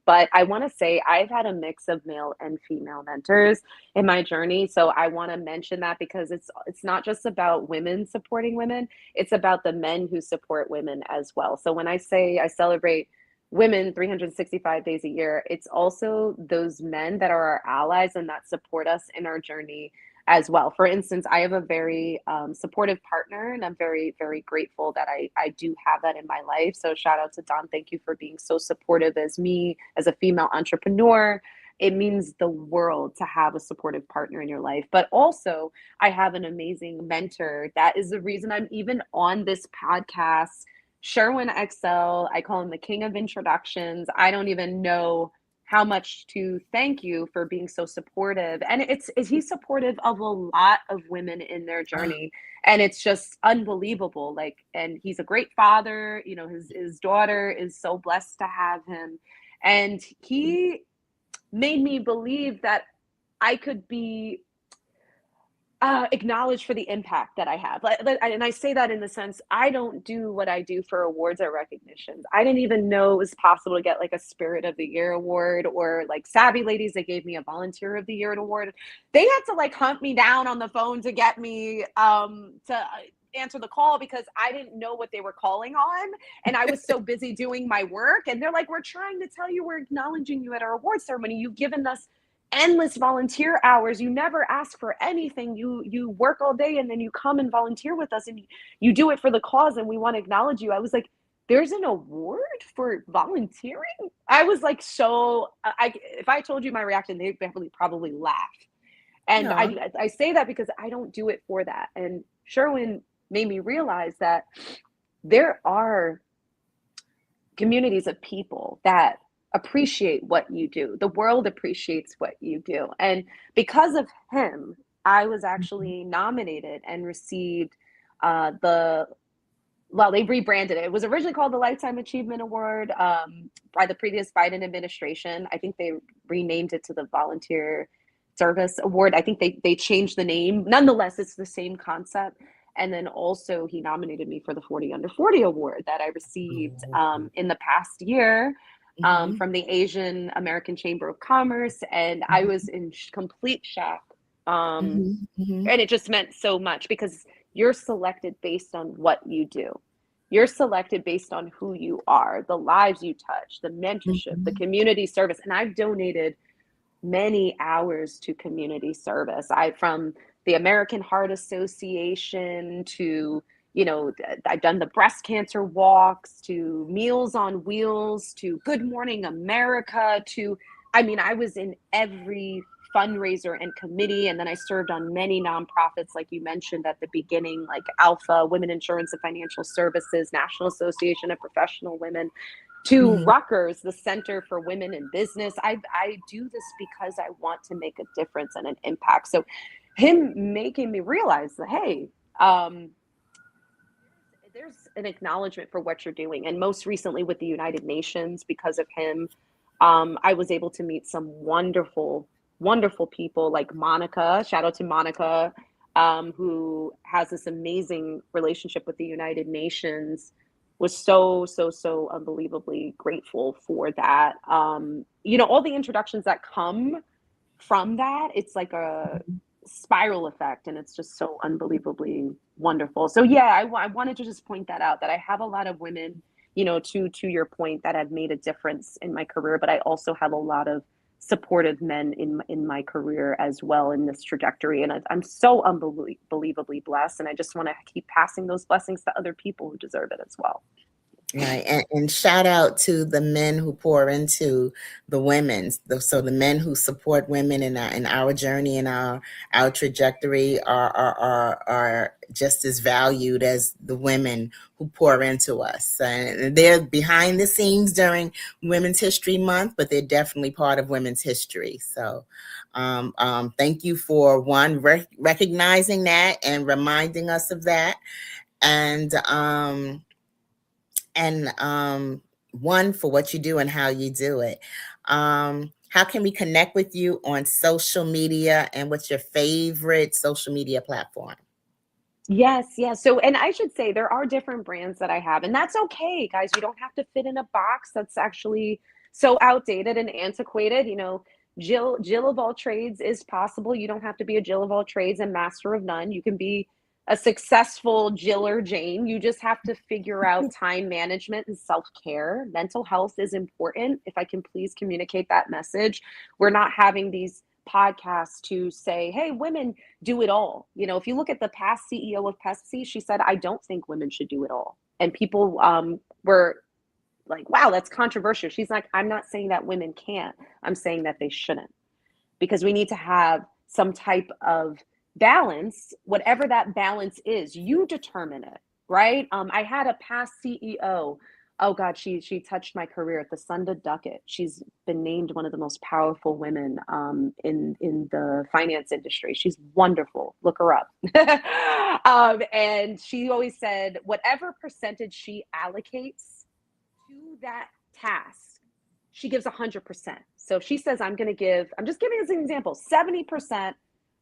But I want to say I've had a mix of male and female mentors in my journey. So I want to mention that because it's not just about women supporting women, it's about the men who support women as well. So when I say I celebrate women 365 days a year, it's also those men that are our allies and that support us in our journey as well. For instance, I have a very supportive partner, and I'm very, very grateful that I do have that in my life. So shout out to Don. Thank you for being so supportive as me, as a female entrepreneur. It means the world to have a supportive partner in your life. But also, I have an amazing mentor. That is the reason I'm even on this podcast. Sherwin XL, I call him the king of introductions. I don't even know how much to thank you for being so supportive. And he's supportive of a lot of women in their journey. And it's just unbelievable. Like, and he's a great father. You know, his daughter is so blessed to have him. And he made me believe that I could be acknowledged for the impact that I have. And I say that in the sense, I don't do what I do for awards or recognitions. I didn't even know it was possible to get like a Spirit of the Year award, or like Savvy Ladies, they gave me a Volunteer of the Year award. They had to like hunt me down on the phone to get me to answer the call because I didn't know what they were calling on. And I was so busy doing my work. And they're like, we're trying to tell you, we're acknowledging you at our award ceremony. You've given us endless volunteer hours. You never ask for anything. You work all day and then you come and volunteer with us and you do it for the cause, and we want to acknowledge you. I was like, there's an award for volunteering? I was like, so if I told you my reaction, they'd probably laugh. And Yeah. I say that because I don't do it for that. And Sherwin made me realize that there are communities of people that appreciate what you do. The world appreciates what you do. And because of him, I was actually nominated and received they rebranded it. It was originally called the Lifetime Achievement Award by the previous Biden administration. I think they renamed it to the Volunteer Service Award. I think they changed the name. Nonetheless, it's the same concept. And then also he nominated me for the 40 Under 40 award that I received in the past year from the Asian American Chamber of Commerce. And I was in complete shock. And it just meant so much because you're selected based on what you do. You're selected based on who you are, the lives you touch, the mentorship, the community service. And I've donated many hours to community service. From the American Heart Association to, I've done the breast cancer walks, to Meals on Wheels, to Good Morning America, I was in every fundraiser and committee. And then I served on many nonprofits, like you mentioned at the beginning, like Alpha, Women Insurance and Financial Services, National Association of Professional Women, to Rutgers, the Center for Women in Business. I do this because I want to make a difference and an impact. So him making me realize that, hey, there's an acknowledgement for what you're doing. And most recently with the United Nations, because of him, I was able to meet some wonderful, wonderful people like Monica. Shout out to Monica, who has this amazing relationship with the United Nations. Was so unbelievably grateful for that. You know, all the introductions that come from that, it's like a spiral effect, and it's just so unbelievably wonderful. So yeah, I wanted to just point that out, that I have a lot of women, you know, to your point, that have made a difference in my career, but I also have a lot of supportive men in my career as well in this trajectory. And I'm so unbelievably blessed. And I just want to keep passing those blessings to other people who deserve it as well. Right. And shout out to the men who pour into the women. So the men who support women in our journey and our trajectory are just as valued as the women who pour into us. And they're behind the scenes during Women's History Month, but they're definitely part of women's history. So thank you for recognizing that and reminding us of that. And one, for what you do and how you do it. How can we connect with you on social media, and what's your favorite social media platform? Yes. So, and I should say there are different brands that I have, and that's okay, guys. You don't have to fit in a box that's actually so outdated and antiquated. You know, Jill of all trades is possible. You don't have to be a Jill of all trades and master of none. You can be a successful Jill or Jane. You just have to figure out time management and self-care. Mental health is important. If I can please communicate that message. We're not having these podcasts to say, hey, women do it all. You know, if you look at the past CEO of Pepsi, she said, I don't think women should do it all. And people were like, wow, that's controversial. She's like, I'm not saying that women can't. I'm saying that they shouldn't, because we need to have some type of balance. Whatever that balance is, you determine it, right? I had a past CEO. Oh God, she touched my career at the Sunda Duckett. She's been named one of the most powerful women in the finance industry. She's wonderful. Look her up. And she always said, whatever percentage she allocates to that task, she gives 100%. So if she says, I'm just giving as an example, 70%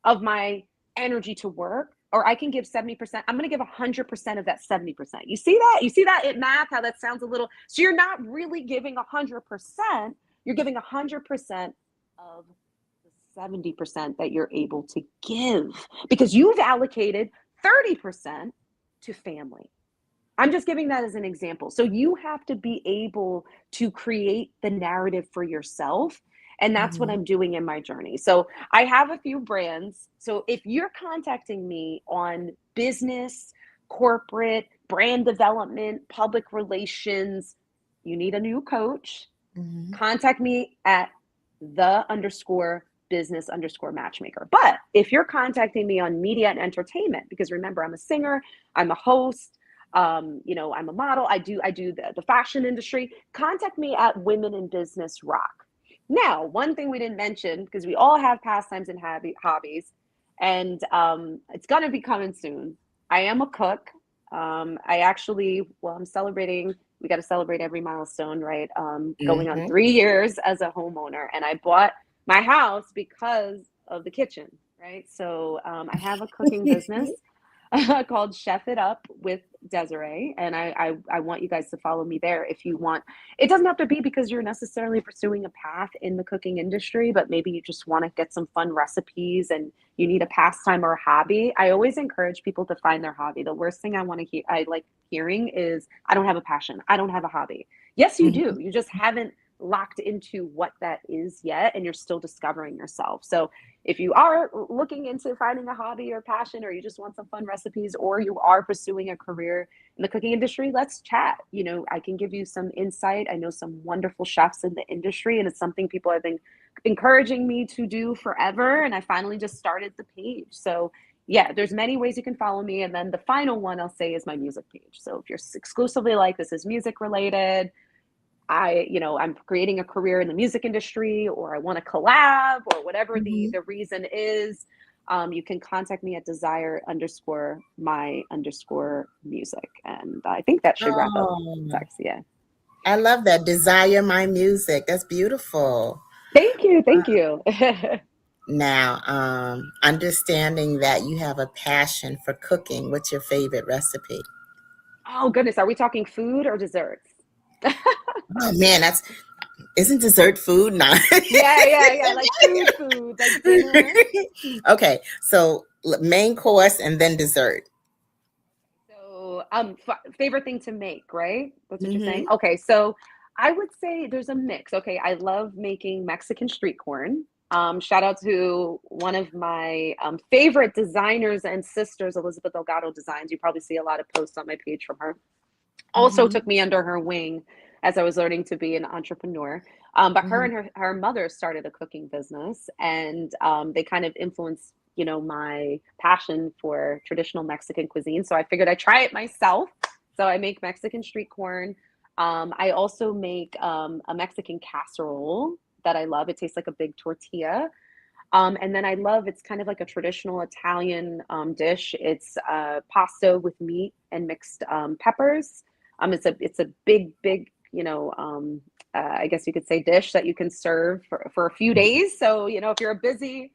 of my energy to work, or I can give 70%, I'm going to give 100% of that 70%. You see that in math, how that sounds a little, so you're not really giving 100%, you're giving 100% of the 70% that you're able to give, because you've allocated 30% to family. I'm just giving that as an example. So you have to be able to create the narrative for yourself. And that's what I'm doing in my journey. So I have a few brands. So if you're contacting me on business, corporate, brand development, public relations, you need a new coach, contact me at _business_matchmaker. But if you're contacting me on media and entertainment, because remember, I'm a singer, I'm a host, you know, I'm a model, I do the fashion industry, contact me at Women in Business Rock. Now, one thing we didn't mention, because we all have pastimes and hobbies, and it's going to be coming soon. I am a cook. I'm celebrating. We got to celebrate every milestone, right? Going on 3 years as a homeowner. And I bought my house because of the kitchen, right? So I have a cooking business called Chef It Up with Desiree. And I want you guys to follow me there if you want. It doesn't have to be because you're necessarily pursuing a path in the cooking industry, but maybe you just want to get some fun recipes and you need a pastime or a hobby. I always encourage people to find their hobby. The worst thing I like hearing is, I don't have a passion. I don't have a hobby. Yes, you do. You just haven't locked into what that is yet, and you're still discovering yourself. So if you are looking into finding a hobby or passion, or you just want some fun recipes, or you are pursuing a career in the cooking industry, let's chat. You know, I can give you some insight. I know some wonderful chefs in the industry, and it's something people have been encouraging me to do forever. And I finally just started the page. So yeah, there's many ways you can follow me. And then the final one I'll say is my music page. So if you're exclusively like, this is music related, I'm creating a career in the music industry, or I want to collab, or whatever the reason is, you can contact me at desire_my_music. And I think that should wrap up text. Yeah. I love that. Desire my music. That's beautiful. Thank you. Thank you. Now, understanding that you have a passion for cooking, what's your favorite recipe? Oh goodness, are we talking food or desserts? Oh man, isn't dessert food? No. Yeah, like food, like dinner. Okay, so main course and then dessert. So, favorite thing to make, right? That's what you're saying? Okay, so I would say there's a mix. Okay, I love making Mexican street corn. Shout out to one of my favorite designers and sisters, Elizabeth Delgado Designs. You probably see a lot of posts on my page from her. Also took me under her wing as I was learning to be an entrepreneur. But her and her mother started a cooking business, and they kind of influenced, my passion for traditional Mexican cuisine. So I figured I'd try it myself. So I make Mexican street corn. I also make a Mexican casserole that I love. It tastes like a big tortilla. And then it's kind of like a traditional Italian dish. It's pasta with meat and mixed peppers. It's a big, I guess you could say dish that you can serve for a few days. So, if you're a busy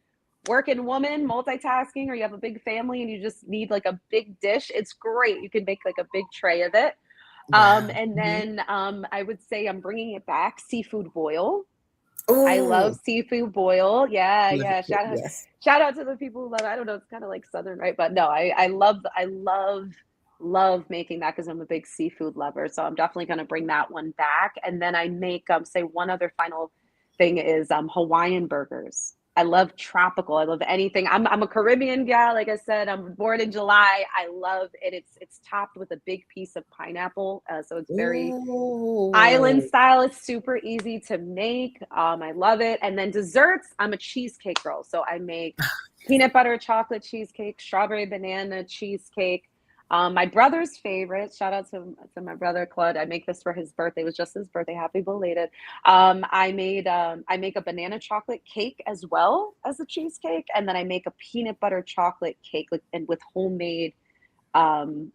working woman, multitasking, or you have a big family and you just need like a big dish, it's great. You can make like a big tray of it. Wow. And then I would say I'm bringing it back, seafood boil. Ooh. I love seafood boil. Yeah. Shout out to the people who love it. I don't know, it's kind of like Southern, right? But no, I love making that because I'm a big seafood lover. So I'm definitely going to bring that one back. And then I make, say one other final thing is Hawaiian burgers. I love tropical. I love anything. I'm a Caribbean gal. Like I said, I'm born in July. I love it. It's topped with a big piece of pineapple. So it's very island style. It's super easy to make. I love it. And then desserts, I'm a cheesecake girl. So I make peanut butter chocolate cheesecake, strawberry banana cheesecake. My brother's favorite, shout out to my brother Claude. I make this for his birthday. It was just his birthday. Happy belated. I make a banana chocolate cake as well as a cheesecake, and then I make a peanut butter chocolate cake with homemade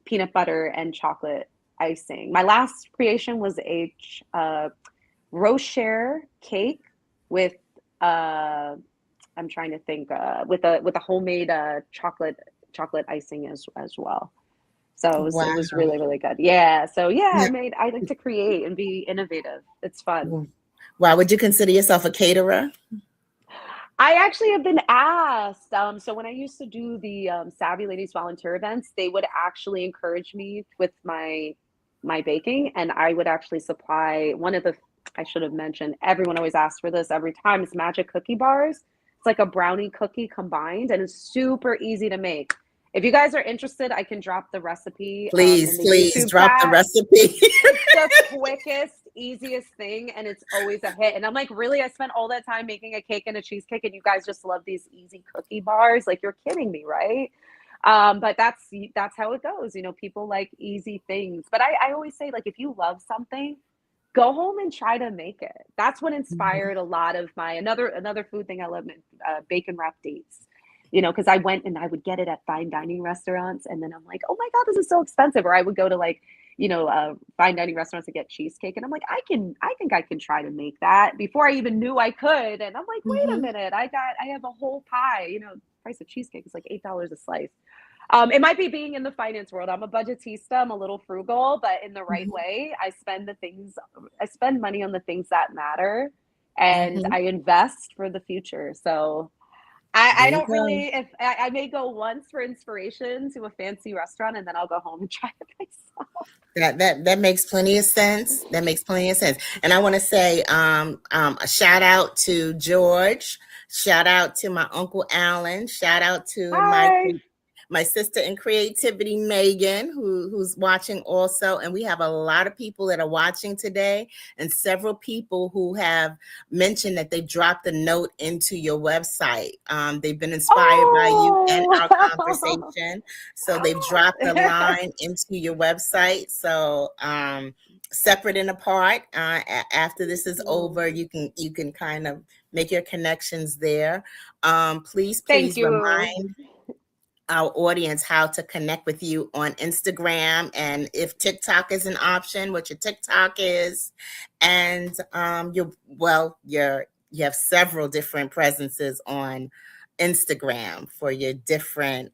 peanut butter and chocolate icing. My last creation was a rocher cake with I'm trying to think with a homemade chocolate icing as well. So it was really, really good. Yeah. So I like to create and be innovative. It's fun. Wow. Would you consider yourself a caterer? I actually have been asked. So when I used to do the Savvy Ladies volunteer events, they would actually encourage me with my baking, and I would actually supply I should have mentioned, everyone always asks for this every time. It's magic cookie bars. It's like a brownie cookie combined, and it's super easy to make. If you guys are interested, I can drop the recipe. Please drop the recipe. It's the quickest, easiest thing, and it's always a hit. And I'm like, really? I spent all that time making a cake and a cheesecake, and you guys just love these easy cookie bars? Like, you're kidding me, right? But that's how it goes. People like easy things. But I always say, like, if you love something, go home and try to make it. That's what inspired a lot of my another food thing I love, bacon wrapped dates. Because I went and I would get it at fine dining restaurants, and then I'm like, oh my God, this is so expensive. Or I would go to fine dining restaurants to get cheesecake, and I'm like, I think I can try to make that before I even knew I could. And I'm like, wait a minute, I have a whole pie. Price of cheesecake is like $8 a slice. It might be being in the finance world. I'm a budgetista. I'm a little frugal, but in the right way. I spend money on the things that matter, and I invest for the future. So I There you don't go. really, if I may go once for inspiration to a fancy restaurant and then I'll go home and try it myself. That makes plenty of sense. That makes plenty of sense. And I want to say a shout out to George. Shout out to my uncle Alan. Shout out to Hi. my sister in creativity, Megan, who's watching also. And we have a lot of people that are watching today, and several people who have mentioned that they dropped a note into your website. They've been inspired by you and our Oh. conversation. So they've dropped a line into your website. So separate and apart, after this is over, you can kind of make your connections there. Please Thank you. remind our audience how to connect with you on Instagram, and if TikTok is an option, what your TikTok is. And you have several different presences on Instagram for your different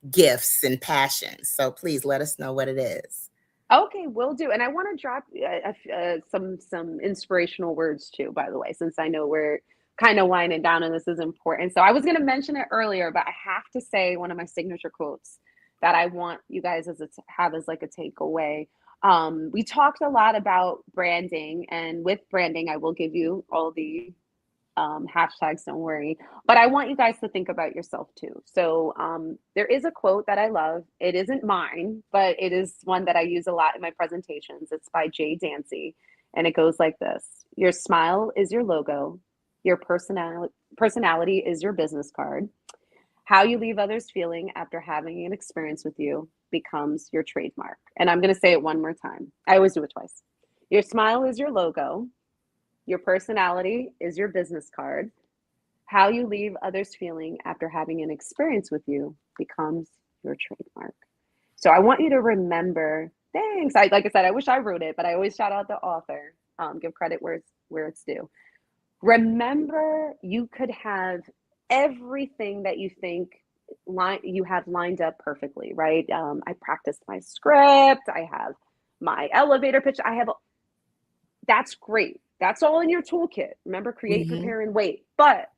gifts and passions. So please let us know what it is. Okay, will do. And I want to drop some inspirational words too, by the way, since I know we're kind of winding down and this is important. So I was going to mention it earlier, but I have to say one of my signature quotes that I want you guys have as like a takeaway. We talked a lot about branding, and with branding, I will give you all the hashtags, don't worry. But I want you guys to think about yourself too. So there is a quote that I love. It isn't mine, but it is one that I use a lot in my presentations. It's by Jay Dancy, and it goes like this: Your smile is your logo. Your personality is your business card. How you leave others feeling after having an experience with you becomes your trademark. And I'm going to say it one more time. I always do it twice. Your smile is your logo. Your personality is your business card. How you leave others feeling after having an experience with you becomes your trademark. So I want you to remember, thanks. Like I said, I wish I wrote it, but I always shout out the author, give credit where it's due. Remember, you could have everything that you think you have lined up perfectly, right? I practiced my script. I have my elevator pitch. That's great. That's all in your toolkit. Remember, create, prepare, and wait. But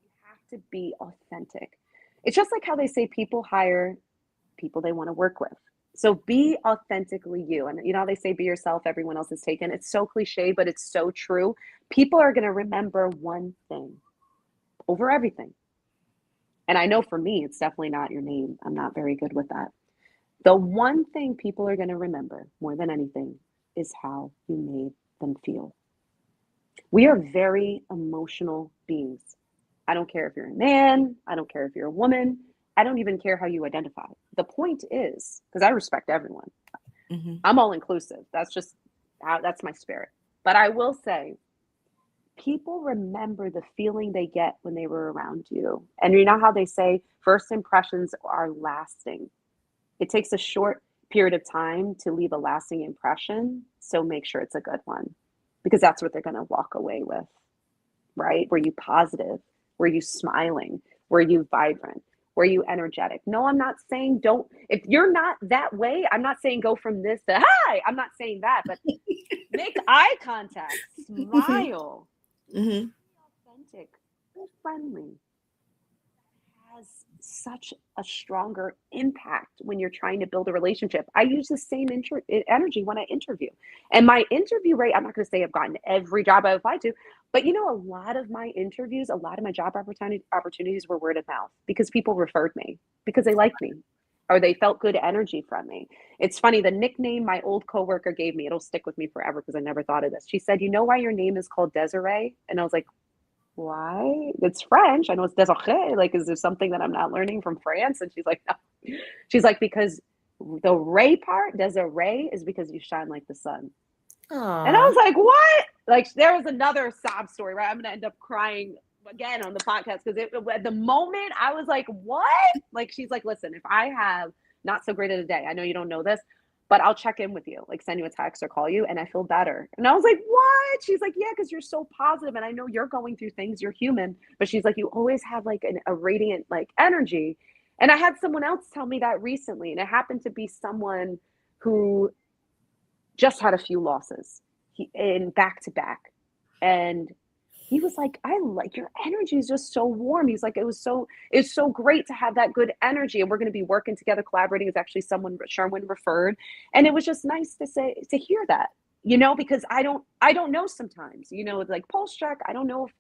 you have to be authentic. It's just like how they say people hire people they want to work with. So be authentically you. And you know how they say be yourself, everyone else is taken. It's so cliche, but it's so true. People are going to remember one thing over everything. And I know for me, it's definitely not your name. I'm not very good with that. The one thing people are going to remember more than anything is how you made them feel. We are very emotional beings. I don't care if you're a man. I don't care if you're a woman. I don't even care how you identify. The point is, because I respect everyone, I'm all inclusive. That's my spirit. But I will say, people remember the feeling they get when they were around you. And you know how they say first impressions are lasting. It takes a short period of time to leave a lasting impression. So make sure it's a good one, because that's what they're going to walk away with, right? Were you positive? Were you smiling? Were you vibrant? Were you energetic? No, I'm not saying if you're not that way, I'm not saying go from this to hi. I'm not saying that, but make eye contact, smile, be authentic, be friendly. Has such a stronger impact when you're trying to build a relationship. I use the same energy when I interview. And my interview rate, I'm not going to say I've gotten every job I applied to, but a lot of my interviews, a lot of my job opportunities were word of mouth, because people referred me because they liked me or they felt good energy from me. It's funny, the nickname my old coworker gave me, it'll stick with me forever because I never thought of this. She said, "You know why your name is called Desiree?" And I was like, why? It's French. I know it's Desiree. Like, is there something that I'm not learning from France? And she's like, no. She's like, because the Ray part, Desiree, is because you shine like the sun. Aww. And I was like, what? Like, there was another sob story, right? I'm going to end up crying again on the podcast, because at the moment I was like, what? Like, she's like, listen, if I have not so great of a day, I know you don't know this, but I'll check in with you, like send you a text or call you, and I feel better. And I was like, what? She's like, yeah, because you're so positive, and I know you're going through things, you're human, but she's like, you always have like a radiant like energy. And I had someone else tell me that recently, and it happened to be someone who just had a few losses in back to back. And he was like, I like your energy is just so warm. He's like, it's so great to have that good energy. And we're going to be working together, collaborating. It's actually someone Sherwin referred. And it was just nice to hear that, because I don't know sometimes, like pulse check. I don't know if,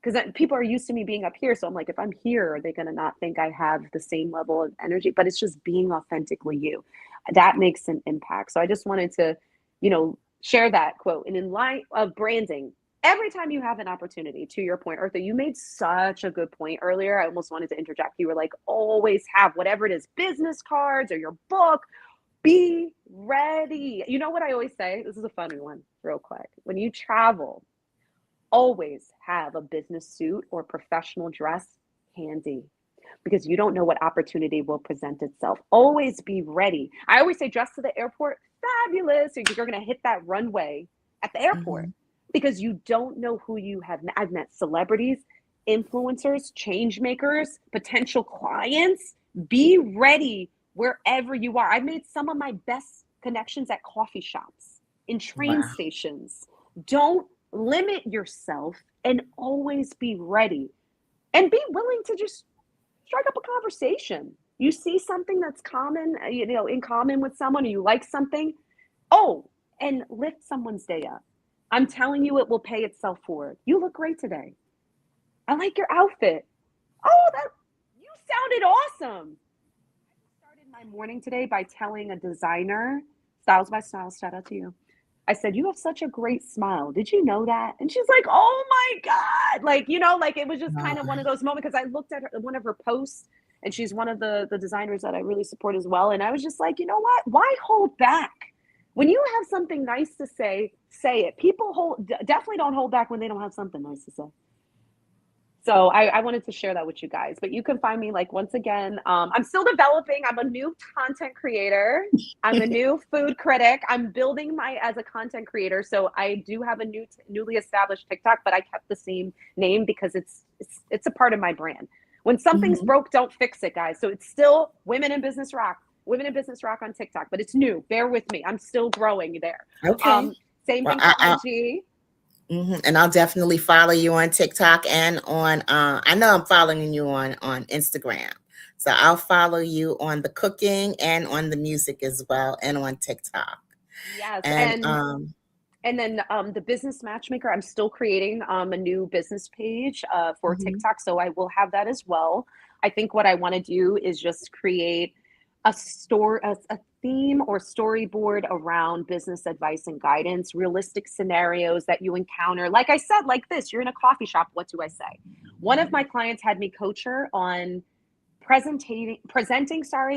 because people are used to me being up here. So I'm like, if I'm here, are they going to not think I have the same level of energy? But it's just being authentically you. That makes an impact. So I just wanted to, share that quote. And in light of branding, every time you have an opportunity, to your point, Eartha, you made such a good point earlier. I almost wanted to interject. You were like, always have whatever it is, business cards or your book, be ready. You know what I always say? This is a funny one, real quick. When you travel, always have a business suit or professional dress handy, because you don't know what opportunity will present itself. Always be ready. I always say dress to the airport, fabulous. You're going to hit that runway at the airport, because you don't know who you have met. I've met celebrities, influencers, change makers, potential clients. Be ready wherever you are. I've made some of my best connections at coffee shops, in train stations. Don't limit yourself, and always be ready, and be willing to just strike up a conversation. You see something that's common, in common with someone, or you like something, and lift someone's day up. I'm telling you, it will pay itself forward. You look great today. I like your outfit. You sounded awesome. I started my morning today by telling a designer, Styles by Styles, shout out to you. I said, you have such a great smile. Did you know that? And she's like, oh my God. It was just kind of one of those moments, because I looked at one of her posts, and she's one of the designers that I really support as well. And I was just like, you know what? Why hold back? When you have something nice to say it. People definitely don't hold back when they don't have something nice to say. So I wanted to share that with you guys. But you can find me, once again, I'm still developing. I'm a new content creator. I'm a new food critic. I'm building as a content creator. So I do have a newly established TikTok, but I kept the same name because it's a part of my brand. When something's broke, don't fix it, guys. So it's still Women in Business Rock. Women in Business Rock on TikTok, but it's new. Bear with me. I'm still growing there. Okay. Same thing for IG. And I'll definitely follow you on TikTok and on, I know I'm following you on Instagram. So I'll follow you on the cooking and on the music as well, and on TikTok. Yes. And then the business matchmaker, I'm still creating a new business page for TikTok. So I will have that as well. I think what I want to do is just create a theme or storyboard around business advice and guidance, realistic scenarios that you encounter. Like I said, like this, you're in a coffee shop. What do I say? One of my clients had me coach her on presenting,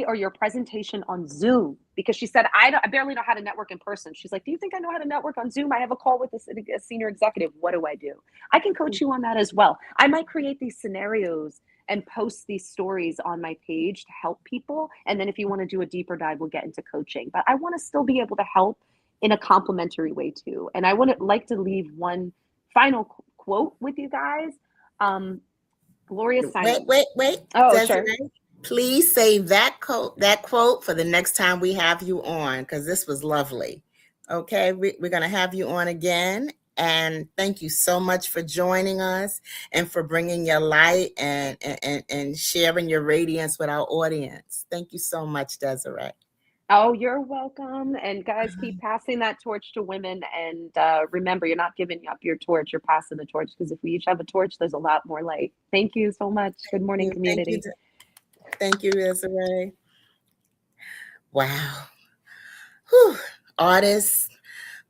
or your presentation on Zoom, because she said, I barely know how to network in person. She's like, do you think I know how to network on Zoom? I have a call with a senior executive. What do I do? I can coach you on that as well. I might create these scenarios and post these stories on my page to help people. And then if you want to do a deeper dive, we'll get into coaching. But I want to still be able to help in a complimentary way too. And I would like to leave one final quote with you guys. Gloria Simon. Wait. Oh, Desiree, sure. Please save that quote for the next time we have you on, because this was lovely. Okay, we're going to have you on again. And thank you so much for joining us and for bringing your light and sharing your radiance with our audience. Thank you so much, Desiree. Oh, you're welcome. And guys, keep passing that torch to women. And remember, you're not giving up your torch, you're passing the torch, because if we each have a torch, there's a lot more light. Thank you so much. Good morning, community. Thank you, Desiree. Wow. Whew. Artists,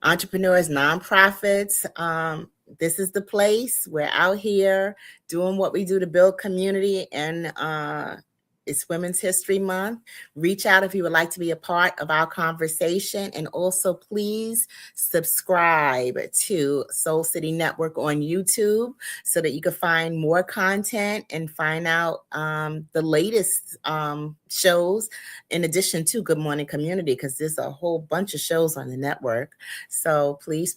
entrepreneurs, nonprofits. This is the place. We're out here doing what we do to build community, and it's Women's History Month. Reach out if you would like to be a part of our conversation, and also please subscribe to Soul City Network on YouTube so that you can find more content and find out the latest shows, in addition to Good Morning Community, because there's a whole bunch of shows on the network. So please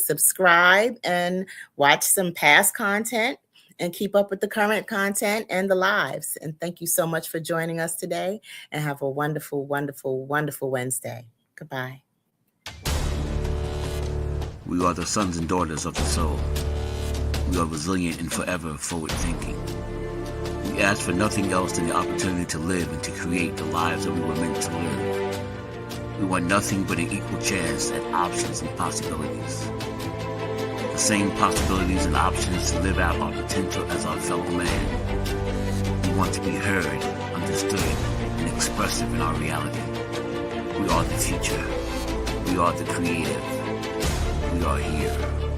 subscribe and watch some past content and keep up with the current content and the lives. And thank you so much for joining us today, and have a wonderful, wonderful, wonderful Wednesday. Goodbye. We are the sons and daughters of the soul. We are resilient and forever forward thinking. We ask for nothing else than the opportunity to live and to create the lives that we were meant to live. We want nothing but an equal chance at options and possibilities. The same possibilities and options to live out our potential as our fellow man. We want to be heard, understood, and expressive in our reality. We are the future. We are the creative. We are here.